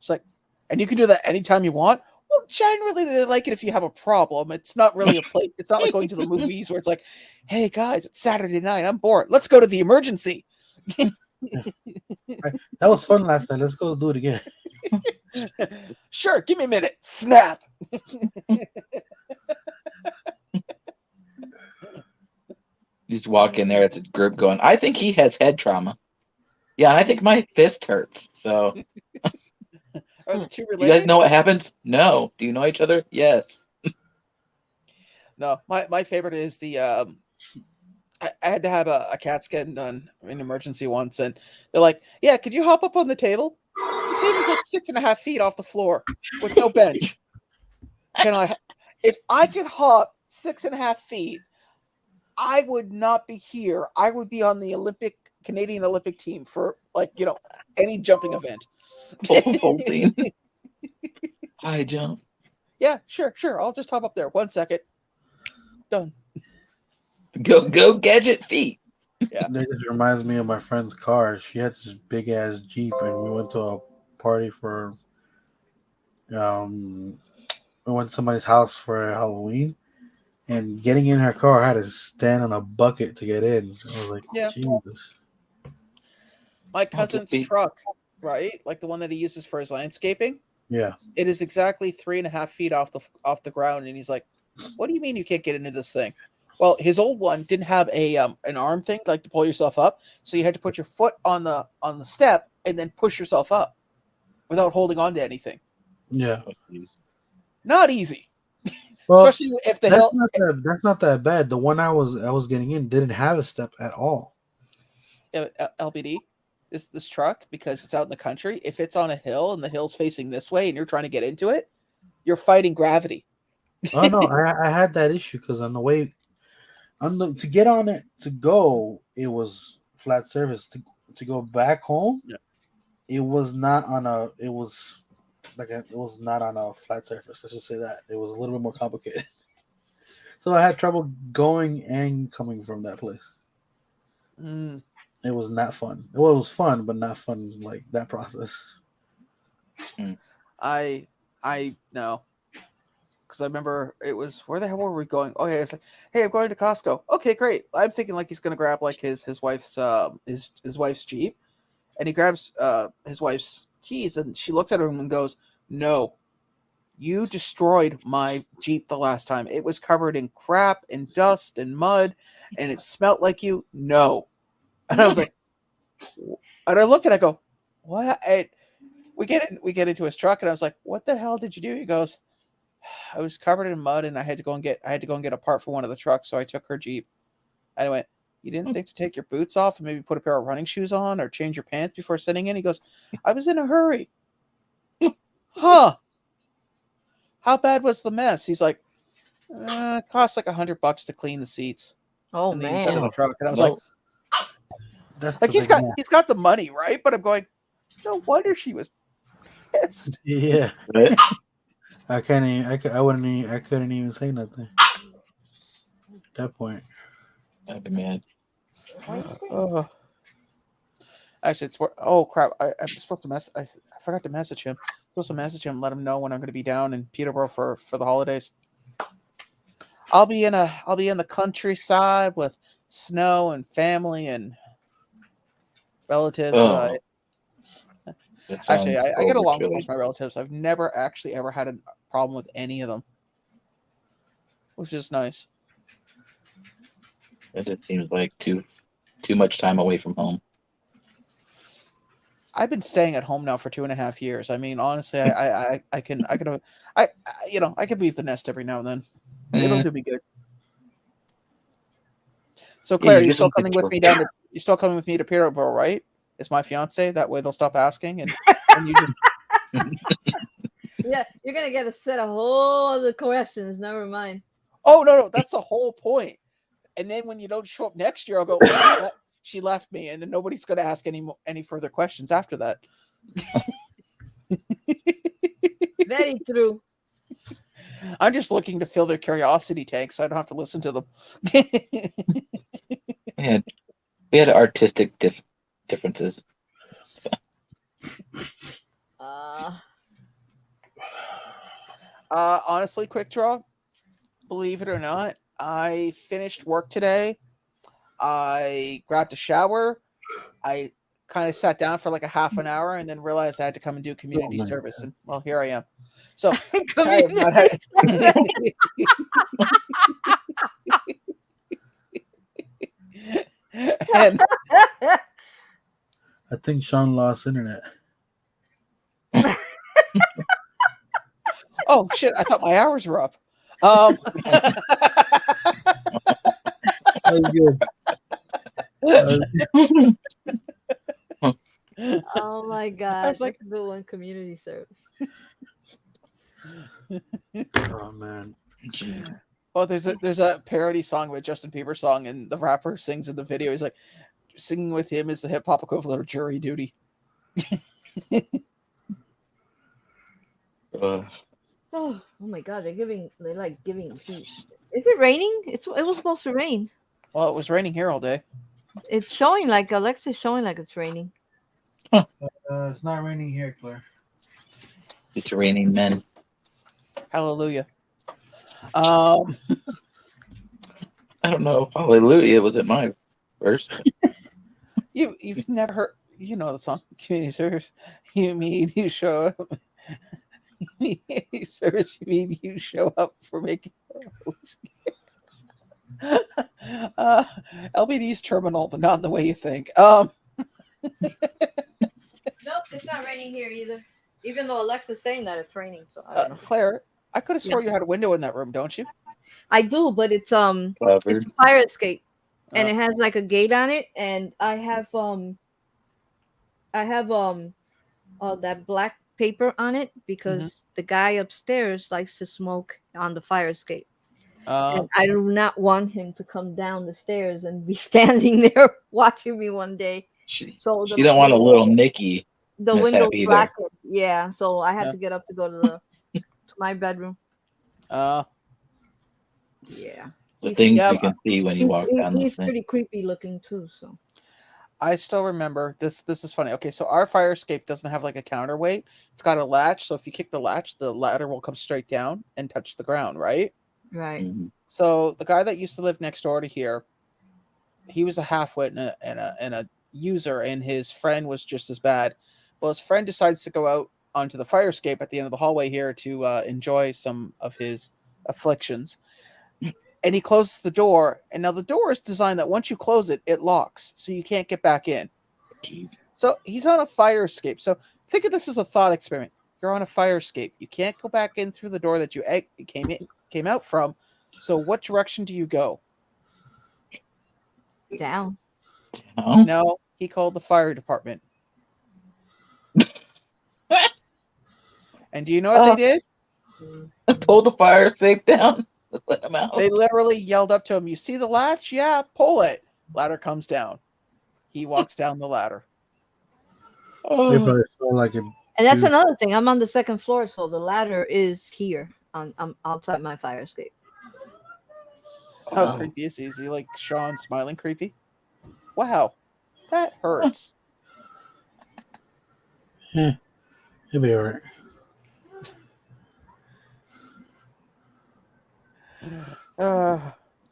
like, and you can do that anytime you want. Well, generally they like it if you have a problem. It's not really a place. It's not like going to the movies where it's like, "Hey guys, it's Saturday night. I'm bored. Let's go to the emergency." That was fun last night. Let's go do it again. Sure, give me a minute. Snap. You just walk in there, it's a group going, "I think he has head trauma." Yeah, I think my fist hurts. So, Are the two you related? guys know what happens? No. Do you know each other? Yes. No, my favorite is the I had to have a CAT scan done in emergency once, and they're like, "Yeah, could you hop up on the table? The table's like 6.5 feet off the floor with no bench. Can I? If I could hop 6.5 feet, I would not be here. I would be on the Canadian Olympic team for any jumping event." Full team. High jump. Yeah, sure. I'll just hop up there. 1 second. Done. Go gadget feet. Yeah. That just reminds me of my friend's car. She had this big ass Jeep, and we went to a party for we went to somebody's house for Halloween, and getting in her car, I had to stand on a bucket to get in. I was like, Yeah. Jesus. My I'll just cousin's be- truck, right? Like the one that he uses for his landscaping. Yeah. It is exactly 3.5 feet off the ground, and he's like, "What do you mean you can't get into this thing?" Well, his old one didn't have a an arm thing like to pull yourself up, so you had to put your foot on the step and then push yourself up without holding on to anything. Yeah. Not easy, Well, especially if the that's hill. that's not that bad. The one I was getting in didn't have a step at all. LBD, this truck, because it's out in the country. If it's on a hill and the hill's facing this way and you're trying to get into it, you're fighting gravity. Oh no, I had that issue because on the way, to get on it to go, it was flat surface. To go back home, Yeah. it was not on a. It was it was not on a flat surface. Let's just say that it was a little bit more complicated. So I had trouble going and coming from that place. Mm, It was not fun. Well, it was fun, but not fun like that process. I know because I remember it was where the hell were we going? Oh yeah, it's like, hey, I'm going to Costco. Okay, great. I'm thinking like he's gonna grab like his wife's his wife's Jeep, and he grabs his wife's keys, and she looks at him and goes, "No, you destroyed my Jeep the last time. It was covered in crap and dust and mud, and it smelled like you. No." And I was like, and I look and I go, "What?" And we get into his truck, and I was like, "What the hell did you do?" He goes, "I was covered in mud, and I had to go and get a part for one of the trucks, so I took her Jeep." And I went, "You didn't think to take your boots off and maybe put a pair of running shoes on or change your pants before sitting in?" He goes, "I was in a hurry." Huh? How bad was the mess? He's like, it cost like $100 to clean the seats Oh and the inside of man. the truck. And I was No. That's like, the big man. he's got the money, right? But I'm going, no wonder she was pissed. Yeah, Right? I can't. Even, I wouldn't. Even, I couldn't even say nothing at that point. I'd be mad. Oh, actually, oh crap! I'm supposed to I forgot to message him. I'm supposed to message him, let him know when I'm going to be down in Peterborough for the holidays. I'll be in the countryside with snow and family and relatives that I Oh, that actually sounds I get along with overkill. most of my relatives. I've never actually ever had a problem with any of them, which is nice. It just seems like too much time away from home. I've been staying at home now for 2.5 years. I mean, honestly, I can leave the nest every now and then. It'll Mm, do me good. So yeah, Claire, you get some things for. you're still coming with me to Peterborough, right? It's my fiance. That way they'll stop asking and you just Yeah, you're gonna get a set of whole other questions. Never mind. oh no, that's the whole point. And then when you don't show up next year, I'll go, she left me, and then nobody's gonna ask any further questions after that. Very true. I'm just looking to fill their curiosity tank so I don't have to listen to them. We had we had artistic differences. Uh, Honestly, quick draw, believe it or not, I finished work today. I grabbed a shower. I kind of sat down for like a half an hour and then realized I had to come and do Oh community man, service. And well, here I am. So I have not community. had. And I think Sean lost internet. oh shit, I thought my hours were up. That was good. Oh my I god, was like, that's a good one. Community service. Oh man, oh, there's a parody song with Justin Bieber song, and the rapper sings in the video. He's like, singing with him is the hip hop equivalent of jury duty. Uh, Oh my god, they're like giving heat. Is it raining? It was supposed to rain. Well, it was raining here all day. It's showing like Alexa's showing like it's raining. it's not raining here, Claire. it's raining men. Hallelujah. I don't know. Hallelujah was it my verse? You've never heard, you know, the song community service. You mean you show up. Community service. You mean you show up for making. LBD's terminal, but not in the way you think. Nope, it's not raining here either. Even though Alexa's saying that it's raining, so I don't know. Claire, I could have swore you had a window in that room, don't you? I do, but it's a Covered. fire escape, and Oh. it has like a gate on it, and I have that black paper on it because the guy upstairs likes to smoke on the fire escape. And I do not want him to come down the stairs and be standing there watching me one day. She So don't want a little Nicky. the window mishap either. blackened. Yeah, so I had Yeah. to get up to go to my bedroom. Uh, Yeah, The he's things yeah, you can see when you walk down those he's things. pretty creepy looking too. So I still remember this. This is funny. Okay, so our fire escape doesn't have like a counterweight. It's got a latch, so if you kick the latch, the ladder will come straight down and touch the ground, right? right. Mhm. So the guy that used to live next door to here, he was a half-wit and a user, and his friend was just as bad. Well, his friend decides to go out onto the fire escape at the end of the hallway here to enjoy some of his afflictions. And he closes the door, and now the door is designed that once you close it, it locks, so you can't get back in. Jeez. So he's on a fire escape. So think of this as a thought experiment. You're on a fire escape. You can't go back in through the door that you came out from. So what direction do you go? Down. Oh. No, he called the fire department. And do you know what they did? Pull the fire safe down. Let them out. They literally yelled up to him, "You see the latch? Yeah, pull it." Ladder comes down. He walks down the ladder. They Oh, probably felt like it. And that's Dude. another thing. I'm on the second floor, so the ladder is here. I'm outside my fire escape. How wow. creepy is he? Is he like Sean smiling creepy? Wow, that hurts. Yeah, it'll be alright. Uh,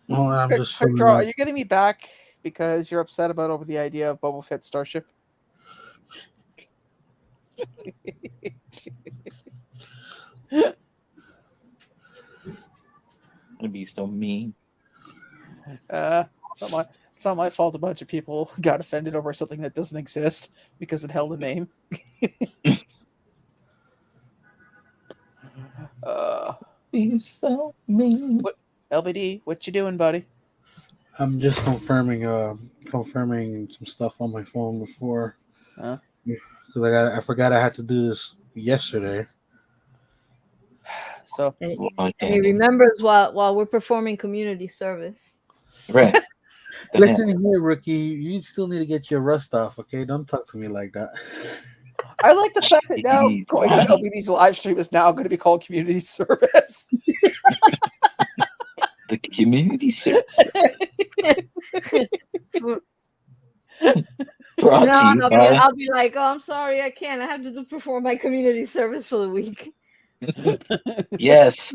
Well, I'm quick, just quick filling draw. Are out. you getting me back because you're upset about over the idea of Boba Fett Starship? It'd be so mean. It's not my fault. A bunch of people got offended over something that doesn't exist because it held a name. uh, Be so mean. what LBD? What you doing, buddy? I'm just confirming some stuff on my phone before, Huh? because I forgot I had to do this yesterday. So And, Well, and he okay. remembers while we're performing community service. Right. The hell. Listen here, rookie. You still need to get your rust off, okay? Don't talk to me like that. I like the fact that now Jeez, going on Ronnie. LBD's live stream is now going to be called community service. The community service For- brought no, to you by. I'll be like, oh, I'm sorry, I can't. I have to perform my community service for the week. Yes.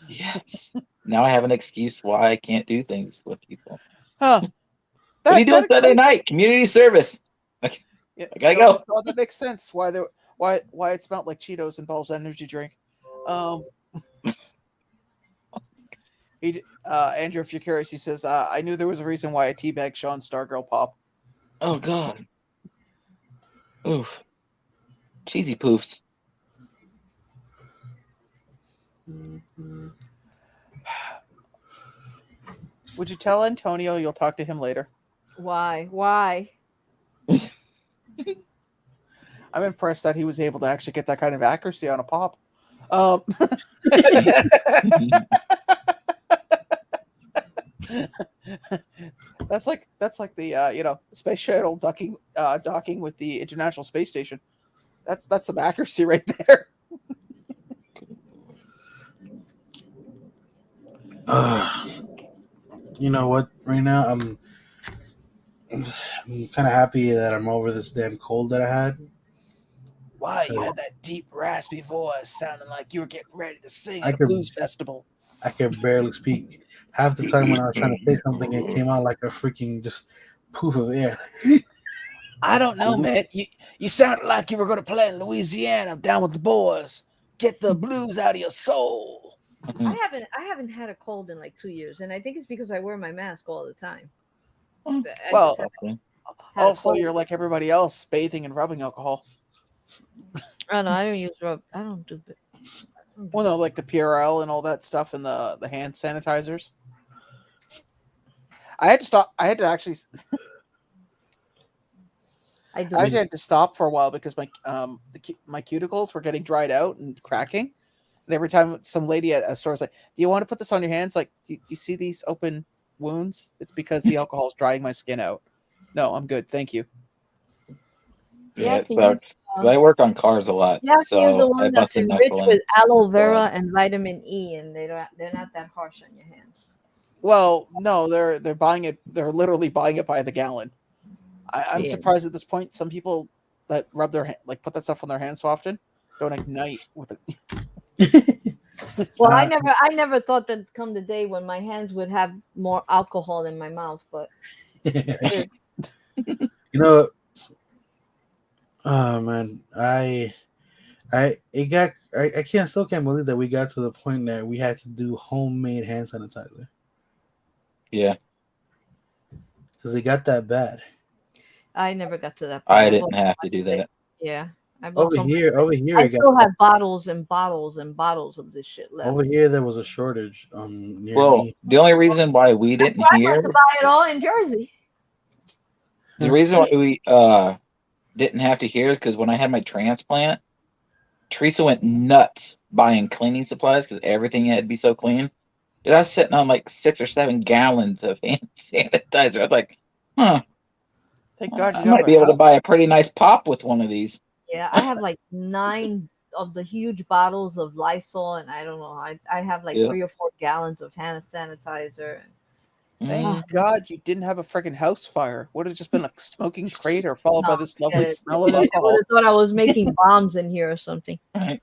Yes. Now I have an excuse why I can't do things with people. Huh? What are you doing That Sunday explains. night? Community service. Yeah, I gotta you know, go. well, that makes sense. Why it smelled like Cheetos and Ball's energy drink. Andrew, if you're curious, he says, I knew there was a reason why I teabagged Sean Stargirl Pop. Oh God. Oof. Cheesy poofs. Would you tell Antonio you'll talk to him later? Why? I'm impressed that he was able to actually get that kind of accuracy on a pop. Um, that's like the space shuttle docking with the International Space Station. That's some accuracy right there. You know what? Right now, I'm kind of happy that I'm over this damn cold that I had. Why you had that deep raspy voice, sounding like you were getting ready to sing I at a could blues festival. I could barely speak. Half the time when I was trying to say something, it came out like a freaking just poof of air. I don't know, man. You sounded like you were going to play in Louisiana down with the boys. Get the blues out of your soul. I haven't had a cold in like 2 years, and I think it's because I wear my mask all the time. I Well, just haven't had a also, cold. you're like everybody else, bathing and rubbing alcohol. Oh no, I don't use rub. I don't do. Well, no, like the PRL and all that stuff and the hand sanitizers. I had to stop. I had to actually. I do. I actually had to stop for a while because my cuticles were getting dried out and cracking. And every time some lady at a store was like, "Do you want to put this on your hands? Like, do you see these open wounds? It's because the alcohol is drying my skin out." No, I'm good, thank you. You Yeah, have it to use sucks. 'Cause I work on cars a lot, you have to use the so I one that's bust a enriched knuckle with in. aloe vera Yeah. and vitamin E, and they're not that harsh on your hands. Well, no, they're buying it. They're literally buying it by the gallon. I'm Yeah. surprised at this point. Some people that rub their like put that stuff on their hands so often don't ignite with it. Well, Uh, I never thought that come the day when my hands would have more alcohol in my mouth, but you know, oh man, I can't still can't believe that we got to the point that we had to do homemade hand sanitizer Yeah, because it got that bad. I never got to that point. I I didn't bought have so to do much thing. that. Yeah, I bought so much. Over here, I it got still have bottles and bottles and bottles of this shit left. over here. There was a shortage near Well, me. the only reason why we That's didn't why I went hear, to buy it all in Jersey. the reason why we didn't have to hear is because when I had my transplant, Teresa went nuts buying cleaning supplies because everything had to be so clean. Dude, I was sitting on like 6 or 7 gallons of hand sanitizer. I was like, huh, Thank God you I don't have might a be able to house. buy a pretty nice pop with one of these. Yeah, I have like 9 of the huge bottles of Lysol, and I don't know. I have like Yeah. 3 or 4 gallons of hand sanitizer. Thank Mm. God you didn't have a freaking house fire. Would have just been a smoking crater followed No, by this lovely forget it. smell of They would alcohol. have thought I was making bombs in here or something. All right.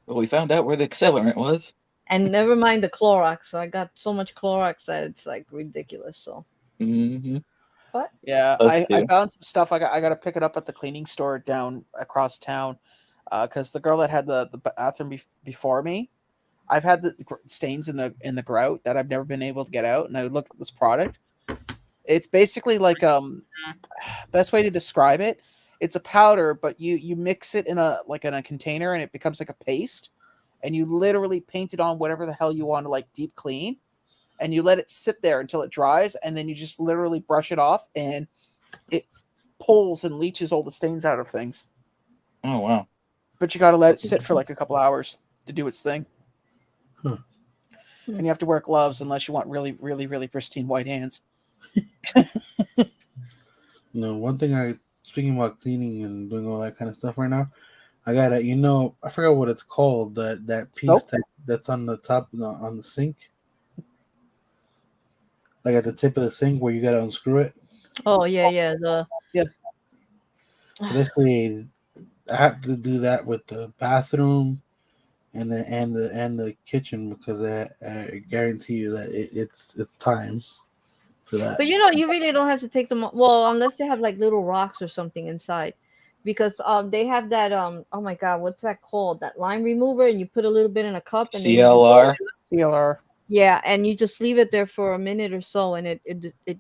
Well, we found out where the accelerant was. And never mind the Clorox. I got so much Clorox that it's like ridiculous. So, Mm-hmm. but Yeah, Us I too. found some stuff. I got to pick it up at the cleaning store down across town because the girl that had the bathroom before me, I've had the stains in the grout that I've never been able to get out. And I looked at this product. It's basically like best way to describe it. It's a powder, but you mix it in a container and it becomes like a paste, and you literally paint it on whatever the hell you want to like deep clean, and you let it sit there until it dries, and then you just literally brush it off, and it pulls and leaches all the stains out of things. Oh wow. But you got to let it sit for like a couple hours to do its thing. Huh. And you have to wear gloves unless you want really, really, really pristine white hands. No, one thing speaking about cleaning and doing all that kind of stuff right now, I forgot what it's called, that piece Soap? that's on the top on the sink, like at the tip of the sink where you gotta unscrew it. oh yeah. The Yeah. So basically, I have to do that with the bathroom and the kitchen because I guarantee you that it's time for that. But you really don't have to take them. Well, unless they have like little rocks or something inside, because they have that oh my god, what's that called? That lime remover, and you put a little bit in a cup, and then you just CLR. CLR. yeah, and you just leave it there for a minute or so, and it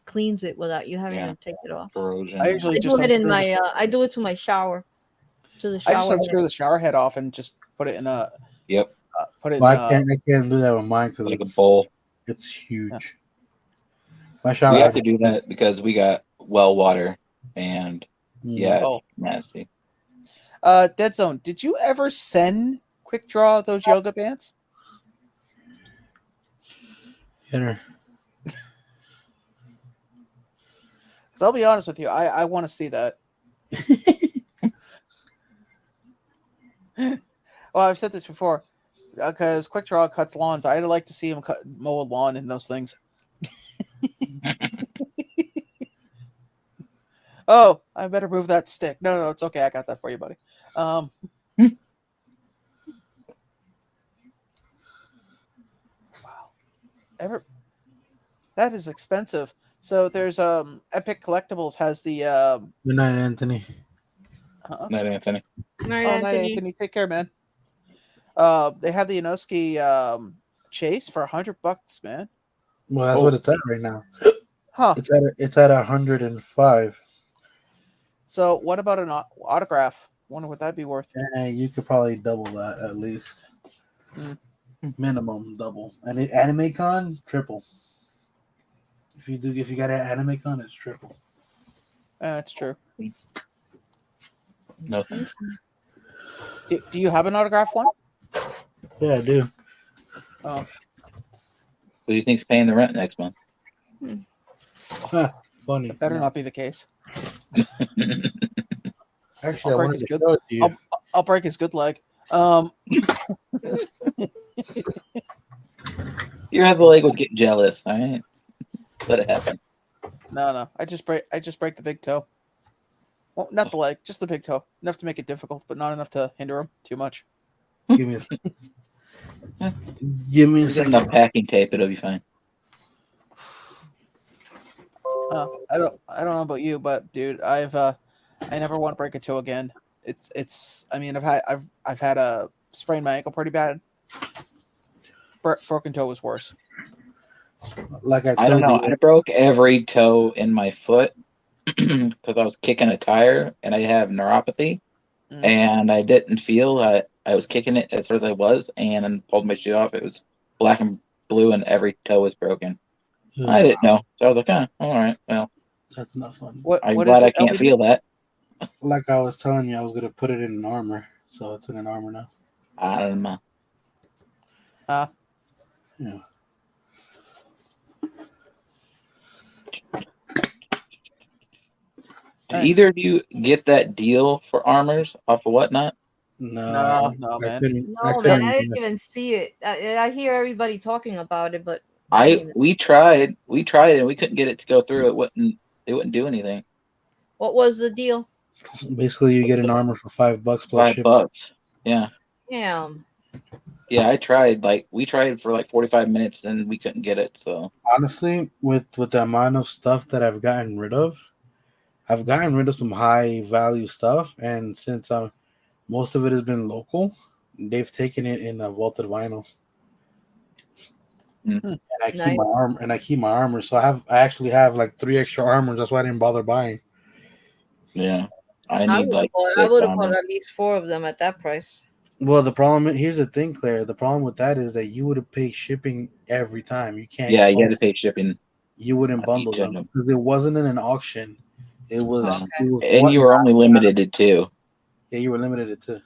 cleans it without you having Yeah. to take it off. Corrosion. I Yeah. usually I just do it in unscrew my I do it to my shower, to the I just shower unscrew head. the shower head off and just put it in a Yep. put it in Well, I can't do that with mine because Like a bowl. it's Yeah. huge. My We shower have head. to do that because we got well water, and yeah, it's Oh. nasty. Dead Zone, did you ever send Quick Draw those yoga pants? Hit her. Because I'll be honest with you, I want to see that. Well, I've said this before. Because Quick Draw cuts lawns. I'd like to see him mow a lawn in those things. Oh, I better move that stick. No, it's okay. I got that for you, buddy. Wow. That is expensive. So there's Epic Collectibles has the Good night, Anthony. Not Anthony. Right, oh, night, Anthony. Anthony. Take care, man. They have the Inosuke Chase for $100, man. Well, that's Oh. what it's at right now. Huh. It's at 105. So what about an autograph? Wonder what that'd be worth. You could probably double that at least. Mm. Minimum double. And Anime Con, triple. If you got an Anime Con, it's triple. That's true. Nothing. Do you have an autograph one? Yeah, I do. Oh, Who do you think's paying the rent next month? Huh, funny. it better not be the case. Actually, I I'll break wanted his to good. show it to you. I'll break his good leg. Your other leg was getting jealous. All right, let it happen. No. I just break the big toe. Well, not the leg, just the big toe. Enough to make it difficult, but not enough to hinder him too much. Give me give me a You get enough second. packing tape, it'll be fine. I don't know about you, but dude, I never want to break a toe again. It's. I mean, I've had a sprained my ankle pretty bad. Broken toe was worse. Like I I don't told know. you, I broke every toe in my foot because I was kicking a tire and I have neuropathy, Mm. and I didn't feel I was kicking it as hard as I was, and then pulled my shoe off. It was black and blue, and every toe was broken. I ugh, didn't know, so I was like, all right, well, that's not fun. I'm What is glad I it? can't LBD? feel that. Like I was telling you, I was gonna put it in an armor, so it's in an armor now. I don't know. Yeah. Did Nice. either of you get that deal for armors off of Whatnot? No, man. I No, man, couldn't. I didn't even see it. I hear everybody talking about it, but I didn't even. We tried, and we couldn't get it to go through. It wouldn't do anything. What was the deal? Basically, you get an armor for $5 plus shipping. $5. Yeah. Damn. Yeah, I tried. Like we tried for like 45 minutes and we couldn't get it. So Honestly, with the amount of stuff that I've gotten rid of, I've gotten rid of some high value stuff, and since most of it has been local, they've taken it in a vaulted vinyl. Mm. And I keep Nice. my arm and I keep my armor, so I actually have like 3 extra armors. That's why I didn't bother buying. yeah, I I need would have like bought. I 6 would have bought armor. at least 4 of them at that price. Well, the problem here's the thing, Claire. The problem with that is that you would have paid shipping every time. You can't. Yeah, you got to pay shipping You wouldn't on each bundle of them them. because it wasn't in an auction. It was No. it was And you were whatnot. only limited to 2, Yeah, you were limited to 2.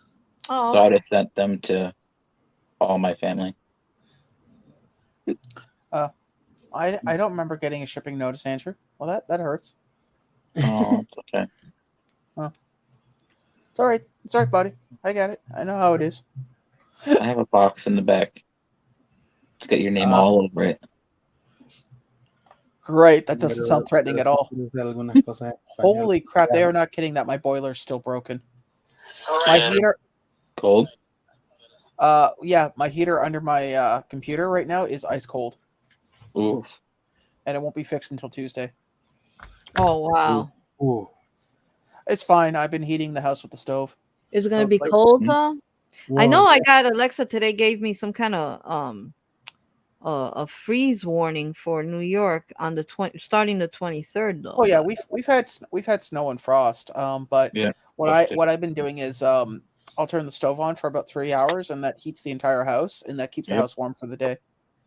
Oh, so I'd okay. have sent them to all my family. I don't remember getting a shipping notice, Andrew. Well, that hurts. Oh, it's okay. It's all right. It's all right, buddy. I got it. I know how it is. I have a box in the back. It's got your name Uh, all over it. Great. That doesn't sound threatening at all. Holy Holy crap! They are not kidding that my boiler's still broken. My heater. Cold. Yeah, my heater under my computer right now is ice cold, Oof. and it won't be fixed until Tuesday. Oh wow. Ooh. It's fine. I've been heating the house with the stove. Is it gonna So be it's like- cold Mhm. though? I Well, know I got Alexa today gave me some kind of a freeze warning for New York on the starting the 23rd though. Oh yeah, but- we've had snow and frost. But Yeah. what us too. I've been doing is I'll turn the stove on for about 3 hours, and that heats the entire house, and that keeps the Yep. house warm for the day.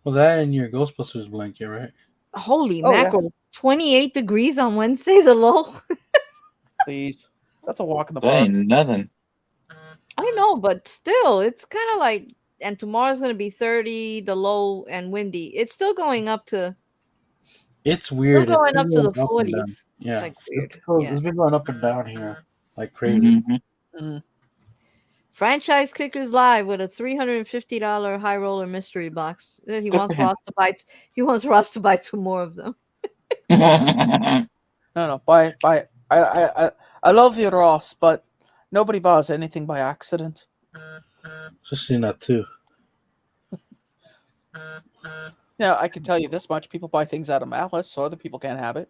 well, that and your Ghostbusters blanket, right? Holy Oh, yeah. mackerel! 28 degrees on Wednesday, the low. Please, that's a walk in the That park. ain't nothing. I know, but still, it's kind of like. And tomorrow's gonna be 30, the low and windy. It's still going up to. It's Still weird. It's going been up to the going up and down. 40s. Yeah, Like weird. Yeah. it's been going up and down here like crazy. Mhm. Mhm. Franchise Kickers Live with a $350 high roller mystery box. He Good wants for him. Ross to buy. He wants Ross to buy 2 more of them. No, buy. I love you, Ross, but nobody buys anything by accident. Especially not 2. Yeah, I can tell you this much: people buy things out of malice, so other people can't have it.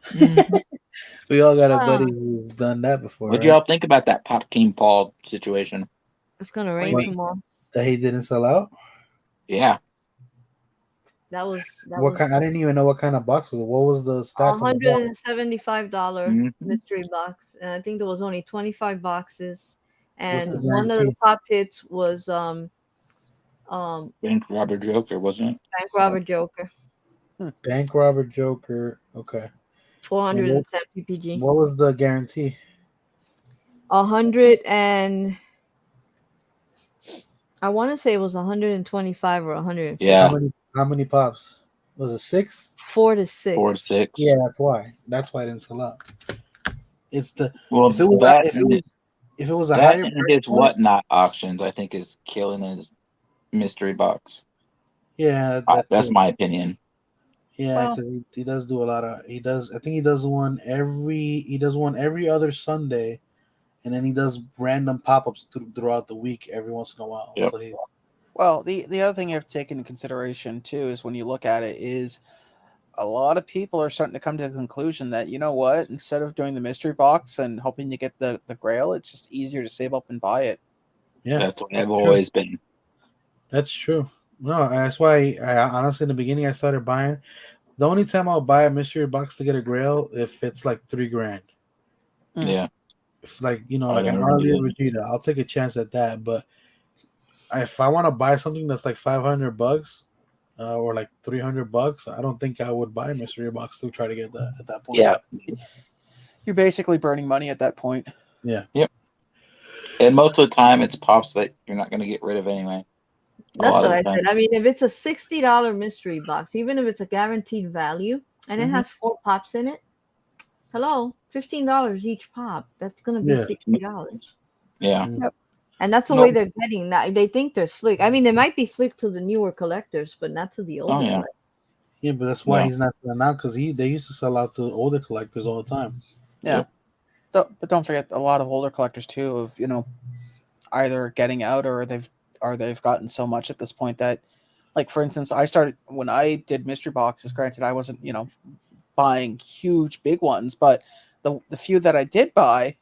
Mhm. We all got a Wow. buddy who's done that before, What do right? y'all think about that Pop King Paul situation? It's gonna What do rain you mean? tomorrow. That he didn't sell out. Yeah. That was What kind? I didn't even know what kind of box was it. What was the stats on the box? $175 Mhm. mystery box, and I think there was only 25 boxes. What's the And one of the guarantee? top hits was Bank Robber Joker, wasn't it? Bank Robber Joker, Bank robber Joker. Okay. 410 ppg. What was the guarantee? 100 and I want to say it was 125 or 150. Yeah. How many pops? Was it 6? 4 to 6. 4 to 6. Yeah, that's why. That's why I didn't sell out. It's the Well, if it was that if it and was if it was a That higher and price his point, whatnot auctions, I think, is killing his mystery box. yeah, that That's too. my opinion. Yeah, Well, because he does do a lot of he does. I think he does one every other Sunday, and then he does random pop ups throughout the week every once in a while. Yep. So he the other thing you have to take into consideration too is when you look at it is a lot of people are starting to come to the conclusion that you know what, instead of doing the mystery box and hoping to get the grail, it's just easier to save up and buy it. yeah, That's what I've true. always been. That's true. No, that's why I honestly in the beginning I started buying. The only time I'll buy a mystery box to get a grail if it's like 3 grand. Mm. Yeah, If like I like an don't Harley do or it. Vegeta, I'll take a chance at that. But if I want to buy something that's like $500 or like $300, I don't think I would buy a mystery box to try to get that at that point. Yeah, you're basically burning money at that point. Yeah, Yep. And most of the time, it's pops that you're not going to get rid of anyway. A That's lot what of I the said. time. I mean, if it's a $60 mystery box, even if it's a guaranteed value and it Mhm. has 4 pops in it, hello, $15 each pop. That's gonna be yeah, $60. Yeah. mm, Yep. And that's the way No. they're getting that. They think they're slick. I mean, they might be slick to the newer collectors, but not to the Oh older yeah. collectors. yeah. But that's why No. he's not selling out because they used to sell out to older collectors all the time. Yeah. But don't forget a lot of older collectors too of either getting out or they've gotten so much at this point that, like, for instance, I started when I did mystery boxes. Granted, I wasn't buying huge big ones, but the few that I did buy,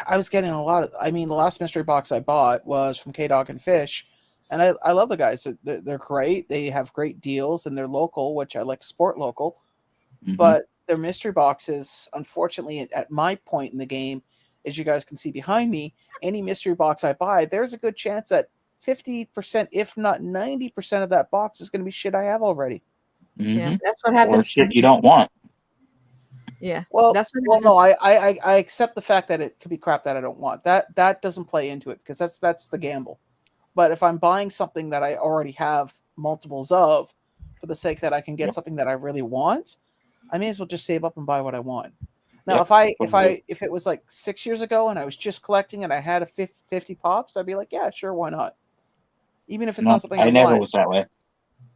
I was getting a lot of. I mean, the last mystery box I bought was from K Dog and Fish, and I love the guys. They're great. They have great deals, and they're local, which I like to support local. Hmm. But their mystery boxes, unfortunately, at my point in the game, as you guys can see behind me, any mystery box I buy, there's a good chance that 50%, if not 90% of that box is going to be shit I have already. Yeah, Hmm. that's what Or happens to shit you me. don't want. Yeah, Well, that's what well, no, happens. I accept the fact that it could be crap that I don't want. That doesn't play into it because that's the gamble. But if I'm buying something that I already have multiples of, for the sake that I can get Yep. something that I really want, I may as well just save up and buy what I want. Now, Yep. if I That's what if it is. I if it was like 6 years ago and I was just collecting and I had a 50 pops, I'd be like, yeah, sure, why not? Even if it's No, not something I I never wanted. was that way.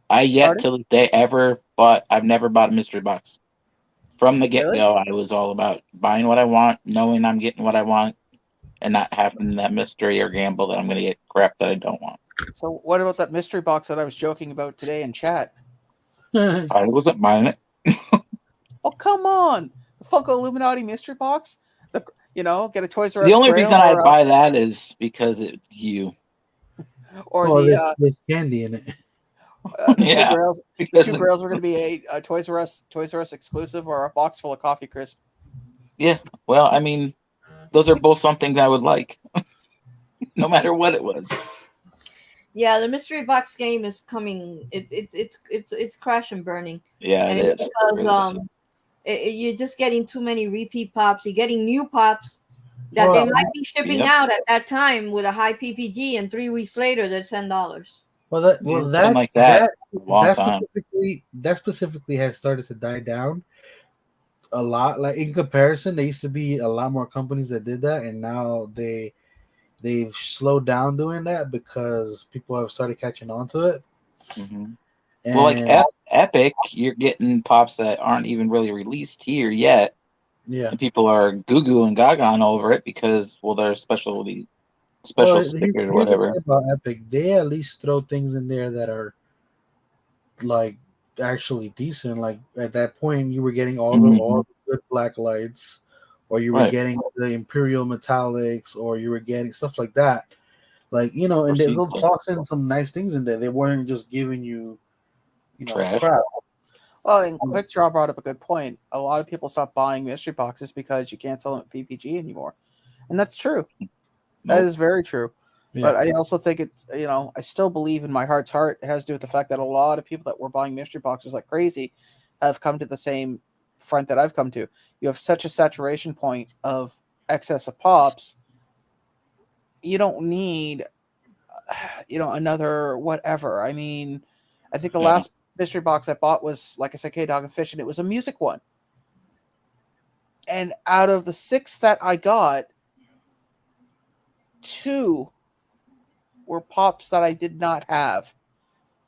I yet Pardon? till this day ever bought. I've never bought a mystery box. From the get Really? go, I was all about buying what I want, knowing I'm getting what I want, and not having that mystery or gamble that I'm going to get crap that I don't want. So what about that mystery box that I was joking about today in chat? I wasn't buying it. Oh, come on, the Funko Illuminati mystery box. The get a Toys R The Us only Grail reason I buy that is because it's you. or Well, the there's candy in it. the two Yeah, grails. The because two grails were going to be a Toys R Us exclusive or a box full of coffee crisp. yeah. Well, I mean, those are both something I would like, no matter what it was. Yeah, the mystery box game is coming. It's crash and burning, Yeah, and it it's is. It because really is. you're just getting too many repeat pops. You're getting new pops that they Well, might be shipping Yep. out at that time with a high PPG, and 3 weeks later they're $10. It's been like that for a long time. that specifically has started to die down a lot. Like in comparison, there used to be a lot more companies that did that, and now they've slowed down doing that because people have started catching on to it. Hmm. Well, like And Epic, you're getting pops that aren't even really released here yet, yeah, and people are goo goo and gaga on over it because, well, they're well, special stickers or here's the whatever. thing about Epic: they at least throw things in there that are like actually decent. Like at that point, you were getting Hmm. all the good black lights, or you were Right. getting the Imperial metallics, or you were getting stuff like that. Like Or and they'll sequel toss in some nice things in there. They weren't just giving you, trash. crap. Well, and Quick Draw brought up a good point. A lot of people stop buying mystery boxes because you can't sell them at PPG anymore, and that's true. That Nope. is very true. Yeah, But I also think it's I still believe in my heart's heart it has to do with the fact that a lot of people that were buying mystery boxes like crazy have come to the same front that I've come to. You have such a saturation point of excess of pops. You don't need another whatever. I mean, I think the Yeah. last mystery box I bought was, like I said, K Dog and Fish, and it was a music one. And out of the 6 that I got, 2 were pops that I did not have,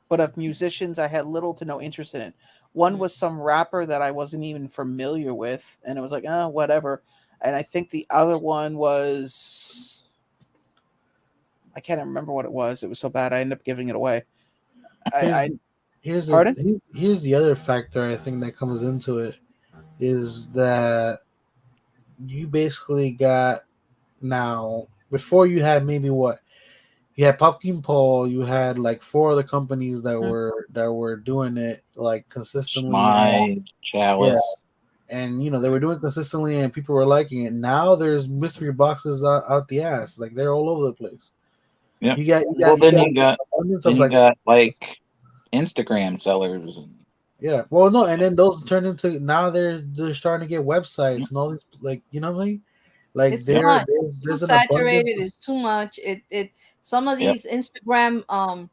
but of musicians I had little to no interest in. One was some rapper that I wasn't even familiar with, and it was like, oh, whatever. And I think the other one was, I can't remember what it was. It was so bad I ended up giving it away. Here's I here's Pardon? here's the other factor I think that comes into it is that you basically got now before you had maybe what you had Pumpkin Paul, you had like 4 other companies that were doing it like consistently, and My yeah, chalice. and they were doing it consistently, and people were liking it. Now there's mystery boxes out the ass, like they're all over the place. Yep. You got you Well, got you got abundance then of you like got like Instagram sellers. And, yeah, well no, and then those turn into now they're starting to get websites and all these like what I mean? Like It's too yep. much. It's too there's an abundance. saturated. It's too much. It some of Yep. these Instagram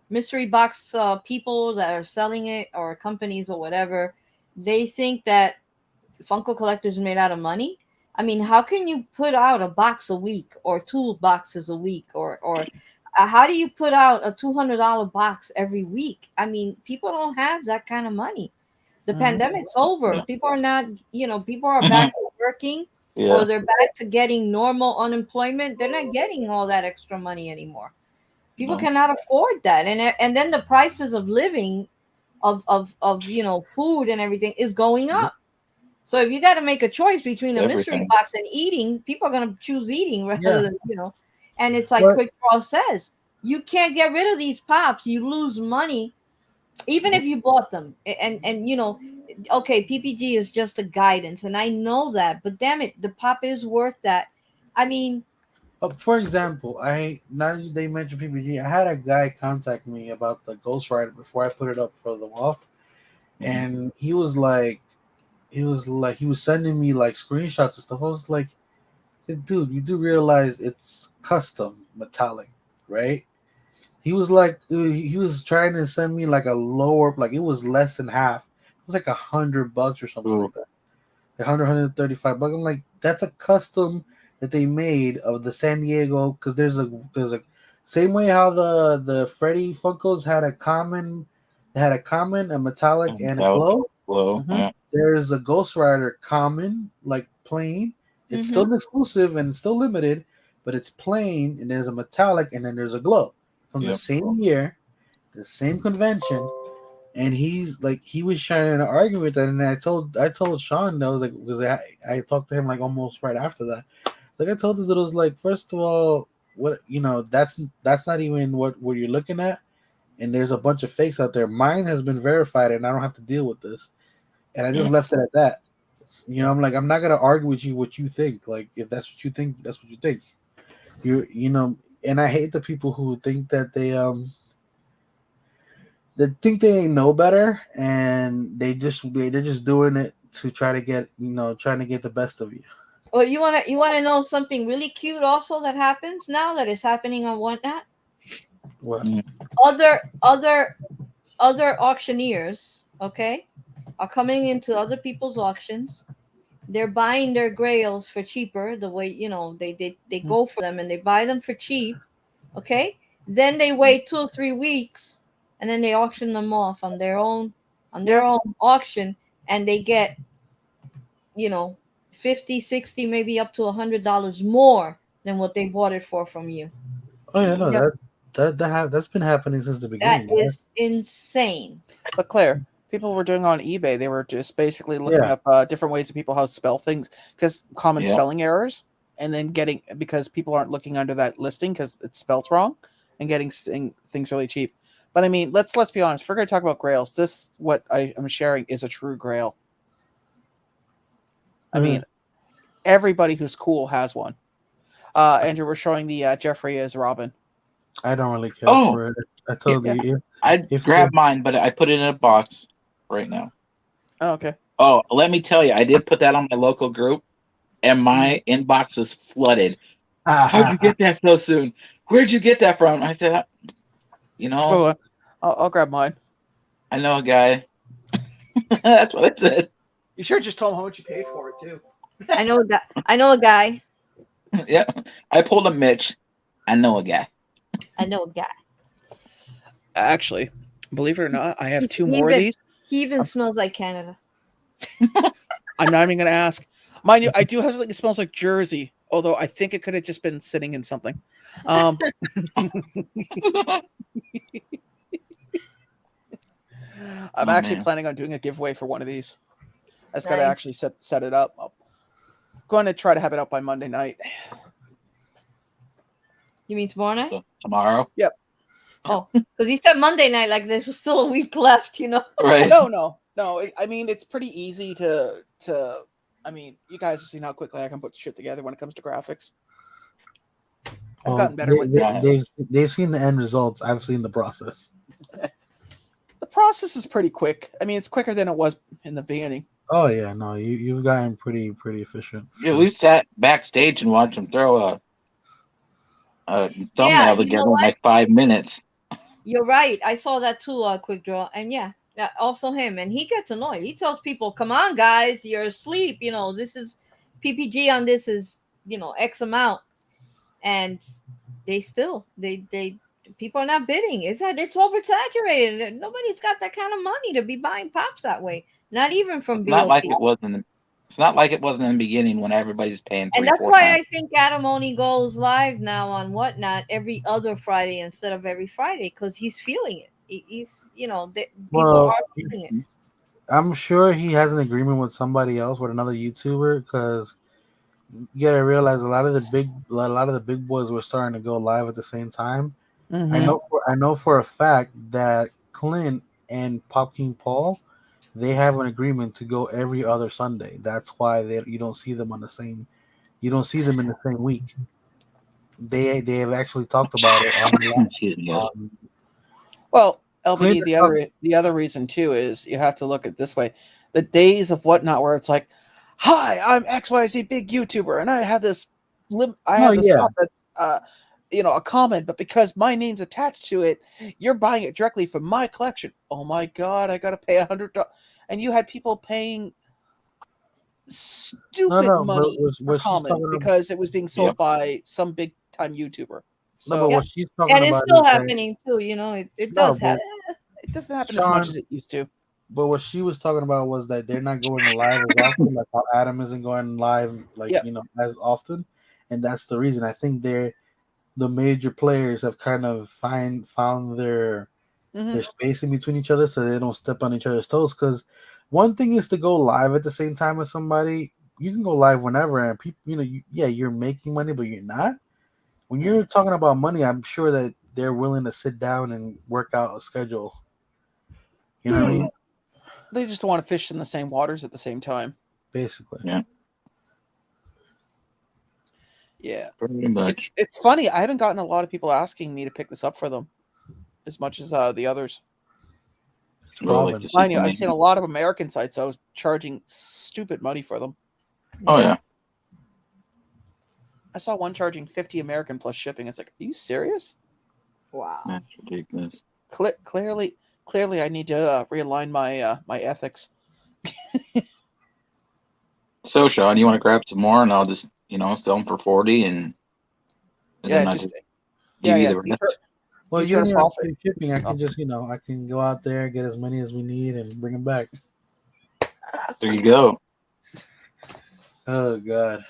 mystery box people that are selling it, or companies or whatever, they think that Funko collectors made out of money. I mean, how can you put out a box a week or 2 boxes a week, or how do you put out a $200 box every week? I mean, people don't have that kind of money. The pandemic's over. Yeah. People are not, people are Mhm. back to working, or Yeah. they're back to getting normal unemployment. They're not getting all that extra money anymore. People No. cannot afford that, and then the prices of living, of food and everything is going up. So if you got to make a choice between a mystery Everything. box and eating, people are going to choose eating rather Yeah, than. And it's like but Quick Draw says, you can't get rid of these pops. You lose money even if you bought them. And okay, PPG is just a guidance, and I know that, but damn it, the pop is worth that. I mean, for example, I now that they mentioned PPG, I had a guy contact me about the Ghost Rider before I put it up for the WAF, Mhm. and he was sending me like screenshots and stuff. I was like, dude, you do realize it's custom metallic, right? He was trying to send me like a lower, like it was less than half. It was like $100 or something Ooh. like that. 135 bucks. I'm like, that's a custom that they made of the San Diego, because there's a same way how the Freddy Funkos had a common, a metallic, And and a that was glow. low. Mhm. Yeah. There's a Ghost Rider common, like plain. It's mhm, still exclusive and it's still limited, but it's plain, and there's a metallic, and then there's a glow from the Yep. same year, the same convention. And he's like, he was trying to argue with that, and I told Sean, that was like, because I talked to him like almost right after that. Like I told this, it was like, first of all, what that's not even what you're looking at, and there's a bunch of fakes out there. Mine has been verified, and I don't have to deal with this. And I just Yeah. left it at that. I'm like, I'm not gonna argue with you what you think. Like, if that's what you think, that's what you think. And I hate the people who think that they ain't know better, and they're just doing it to try to get trying to get the best of you. well, you wanna know something really cute also that happens now, that is happening on Whatnot. What? Mm. Other auctioneers, okay, are coming into other people's auctions. They're buying their grails for cheaper. The way they go for them, and they buy them for cheap. Okay, then they wait 2 or 3 weeks, and then they auction them off on their Yep. own auction, and they get you know 50, 60, maybe up to $100 more than what they bought it for from you. Oh yeah, no, Yep. that's been happening since the That beginning. Yeah, is insane. But Claire, people were doing on eBay. They were just basically looking yeah, up different ways of people how to spell things, because common Yeah. spelling errors, and then because people aren't looking under that listing because it's spelt wrong, and getting things really cheap. But I mean, let's be honest. If we're going to talk about grails, this what I am sharing is a true grail. I mean, everybody who's cool has one. Andrew, we're showing the Jeffrey as Robin. I don't really care Oh, for it. I yeah. told you I if grabbed mine, but I put it in a box right now. Oh, okay. Oh, let me tell you, I did put that on my local group, and my inbox was flooded. How'd you get that so soon? Where'd you get that from? I said, Oh, I'll grab mine. I know a guy. That's what I said. You sure just told him how much you paid for it too. I know that. I know a guy. Yeah, I pulled a Mitch. I know a guy. I know a guy. Actually, believe it or not, I have He's, two he more of even these. he even smells like Canada. I'm not even going to ask. Mind you, I do have something that smells like Jersey, although I think it could have just been sitting in something. Um, I'm Oh actually man. planning on doing a giveaway for one of these. I just got to Nice. actually set it up. I'm going to try to have it up by Monday night. You mean tomorrow night? So, tomorrow, Yep. Oh, because he said Monday night, like there's still a week left. right? No. I mean, it's pretty easy to. I mean, you guys have seen how quickly I can put shit together when it comes to graphics. I've Well, gotten better with it. Yeah. they've seen the end results. I've seen the process. The process is pretty quick. I mean, it's quicker than it was in the beginning. Oh yeah, no, you've gotten pretty efficient. for Yeah, sure. we sat backstage and watched him throw a Yeah, thumbnail you know together in what? like 5 minutes. You're right. I saw that too. Quick draw, and yeah, also him, and he gets annoyed. He tells people, "Come on, guys, you're asleep. This is PPG on this is X amount," and they people are not bidding. It's oversaturated. Nobody's got that kind of money to be buying pops that way. Not even from It's not like BOP. it was in the, it's not like it wasn't in the beginning when everybody's paying And three, that's four why times. I think Adam only goes live now on Whatnot every other Friday instead of every Friday because he's feeling it. People Well, are feeling it. I'm sure he has an agreement with somebody else, with another YouTuber, because you gotta realize a lot of the big boys were starting to go live at the same time. I Mm-hmm. know for a fact that Clint and Pop King Paul, they have an agreement to go every other Sunday. That's why you don't see them you don't see them in the same week. They have actually talked about it Excuse me, guys. on Well, Clint. LBD, the other reason too is you have to look at it this way: the days of Whatnot, where it's like, "Hi, I'm XYZ big YouTuber, and I have this I No, have this yeah, pop that's a comment, but because my name's attached to it, you're buying it directly from my collection. Oh my god, I gotta pay $100, and you had people paying no, stupid no. But money for what she's comments talking about, because it was being Yep. sold by some big time YouTuber. no, but So Yep. what she's talking And it's about still is that happening too. It no, does but happen. it doesn't happen as much Sean, as it used to. but what she was talking about was that they're not going live as often, like how Adam isn't going live, like Yep. as often, and that's the reason. I think the major players have kind of found Hmm. their space in between each other, so they don't step on each other's toes. Because one thing is to go live at the same time with somebody. You can go live whenever, and people, yeah, you're making money, but you're not. When you're talking about money, I'm sure that they're willing to sit down and work out a schedule. You know what I mean? They just want to fish in the same waters at the same time. Basically. Yeah, Yeah. pretty It's much. it's funny. I haven't gotten a lot of people asking me to pick this up for them as much as the others. It's Really like problem. to see Mind you, some I've seen a lot of American sites. I was charging stupid money for them. Oh yeah, I saw one charging 50 American plus shipping. It's like, are you serious? Wow. that's ridiculous. Clearly, I need to realign my ethics. So Sean, you want to grab some more, and I'll just sell them for 40, and Yeah, then I just just give you yeah. the rest. Well, You you turn don't a even have to profit. pay shipping. I Oh, can just, I can go out there, get as many as we need, and bring them back. There you go. Oh God.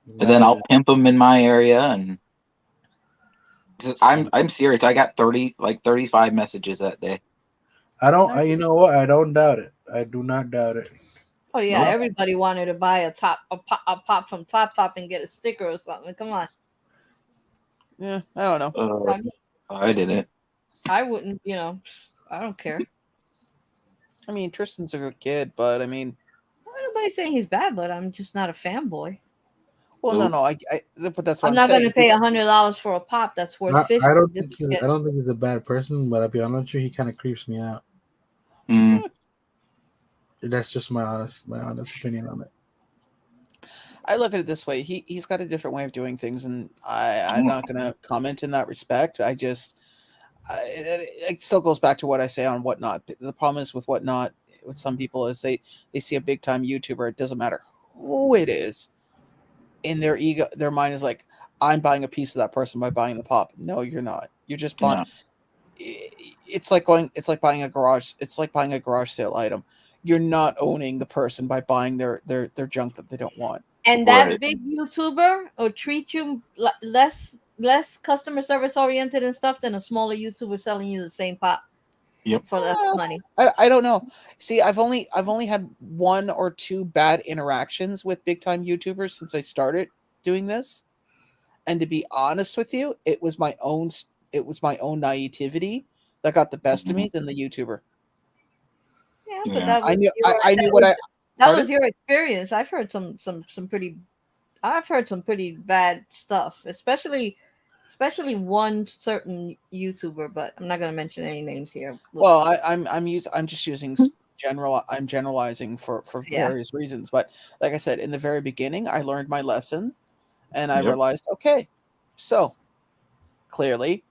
And then Now I'll you pimp them in my area, and 'cause I'm serious. I got 35 messages that day. I don't. nice. You know what? I don't doubt it. I do not doubt it. Oh yeah, Nope. everybody wanted to buy a pop from Top Top and get a sticker or something. Come on. Yeah, I don't know. Uh, I mean, I did it. I wouldn't. I don't care. I mean, Tristan's a good kid, but I mean, Nobody's saying he's bad, but I'm just not a fanboy. well, no, Nope. no. But that's what I'm I'm not going to saying. pay $100 for a pop that's worth I, 50. I don't Just think to get, I don't think he's a bad person, but I'll be honest with you, he kind of creeps me out. Mm, That's just my honest opinion on it. I look at it this way: he's got a different way of doing things, and I'm oh, not going to comment in that respect. It still goes back to what I say on Whatnot. The problem is with Whatnot with some people is they see a big time YouTuber. It doesn't matter who it is, in their ego, their mind is like, I'm buying a piece of that person by buying the pop. No, you're not. You're just buying. No. It's like going. It's like buying a garage. It's like buying a garage sale item. You're not owning the person by buying their junk that they don't want. And that Right. big YouTuber will treat you less customer service oriented and stuff than a smaller YouTuber selling you the same pop Yep. for less money. I don't know. See, I've only had one or two bad interactions with big time YouTubers since I started doing this. And to be honest with you, it was my own naivety that got the best of me than the YouTuber. Yeah, but Yeah. that was I knew what I that pardon? was your experience. I've heard some pretty bad stuff, especially one certain YouTuber, but I'm not gonna mention any names here. Well, I'm just using general. I'm generalizing for Yeah. various reasons, but like I said, in the very beginning, I learned my lesson, and I Yep. realized, okay, so clearly,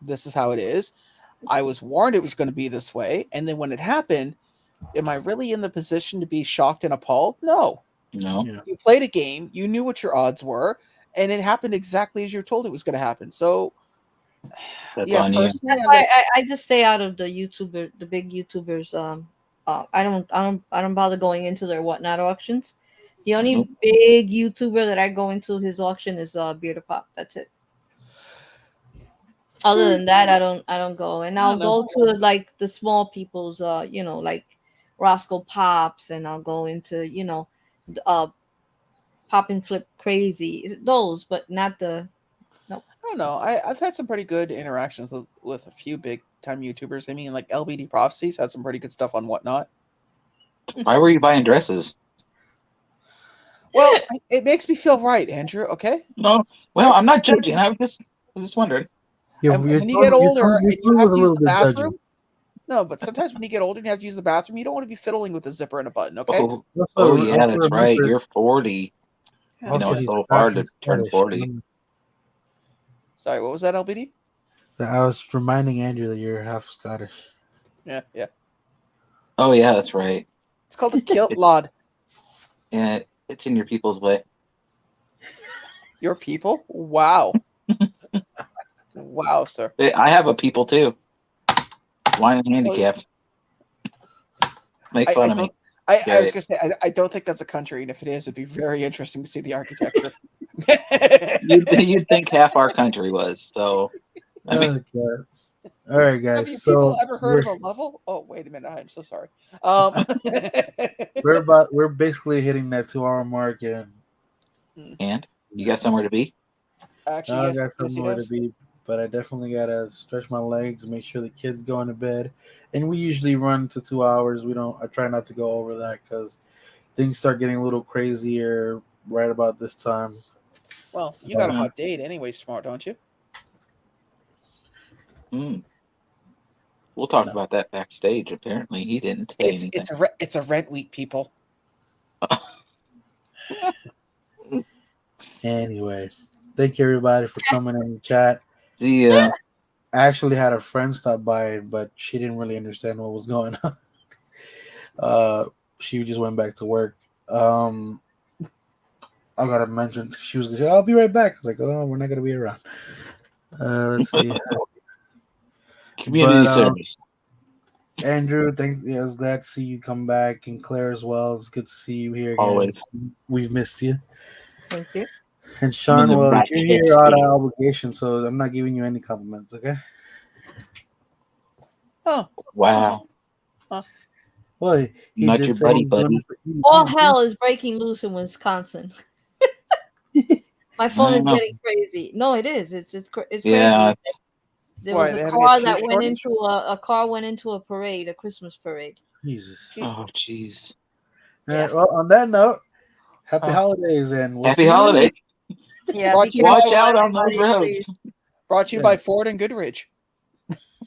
this is how it is. I was warned it was going to be this way, and then when it happened, am I really in the position to be shocked and appalled? No. No. Yeah. You played a game, you knew what your odds were, and it happened exactly as you were told it was going to happen. So, That's yeah, on you. personally, That's why I just stay out of the the big YouTubers. I don't bother going into their whatnot auctions. The only Nope. big YouTuber that I go into his auction is Beer to Pop. That's it. Other than that, I don't go, and I'll go to like the small people's, like Roscoe Pops, and I'll go into uh Pop and Flip Crazy those, but not the no. I don't know. I've had some pretty good interactions with a few big time YouTubers. I mean, like LBD Prophecies had some pretty good stuff on Whatnot. Why were you buying dresses? Well, it makes me feel right, Andrew. Okay. No. Well, I'm not judging. I was just wondering. And when you get older and you tone have was to a use little the bit judgy. bathroom, no, but sometimes when you get older and you have to use the bathroom, you don't want to be fiddling with a zipper and a button. Okay. Oh, Also, yeah, also that's right. remember, You're 40. Yeah. You know, also it's he's so hard to he's turn Scottish. 40. Sorry, what was that, LBD? I was reminding Andrew that you're half Scottish. Yeah, yeah. Oh, yeah, that's right. It's called a kilt lod. Yeah, it's in your people's way. Your people? Wow. Wow, sir. Hey, I have a people too. Blind and handicapped. Make fun of me. I was gonna say I don't think that's a country, and if it is, it'd be very interesting to see the architecture. You'd think half our country was. So, I mean, Okay. All right, guys. Have you So people ever heard of a level? Oh, wait a minute. I'm so sorry. we're basically hitting that 2 hour mark, and and you got somewhere to be? Actually, I yes, got yes, he somewhere to does. be. But I definitely gotta stretch my legs, make sure the kids go into bed, and we usually run to 2 hours. We don't. I try not to go over that because things start getting a little crazier right about this time. Well, you got a hot date anyways tomorrow, don't you? We'll talk about that backstage. Apparently, he didn't say anything. It's a rent week, people. Anyway, thank you everybody for coming in the chat. Yeah. I actually had a friend stop by, but she didn't really understand what was going on. She just went back to work. I gotta mention she was gonna say, "I'll be right back." I was like, "Oh, we're not gonna be around." Let's see. Community service. Andrew, I was glad to see you come back, and Claire as well. It's good to see you here again. Always. We've missed you. Thank you. And Sean, the well, back you're of here his out of feet. obligation, so I'm not giving you any compliments, okay? Oh, Wow. Well, he Not did your say buddy, he's doing buddy. it for- All hell is breaking loose in Wisconsin. My phone is know. getting crazy. No, it is. It's Yeah. crazy. There Why, was they a having a car chip that went shortage? into a car went into a parade, a Christmas parade. Jesus. Oh, jeez. All right, well, on that note, happy Oh. holidays, and we'll Happy see you holidays. Yeah, Brought be to you Watch careful, out on those everybody, roads. please. Brought to you by Ford and Goodrich.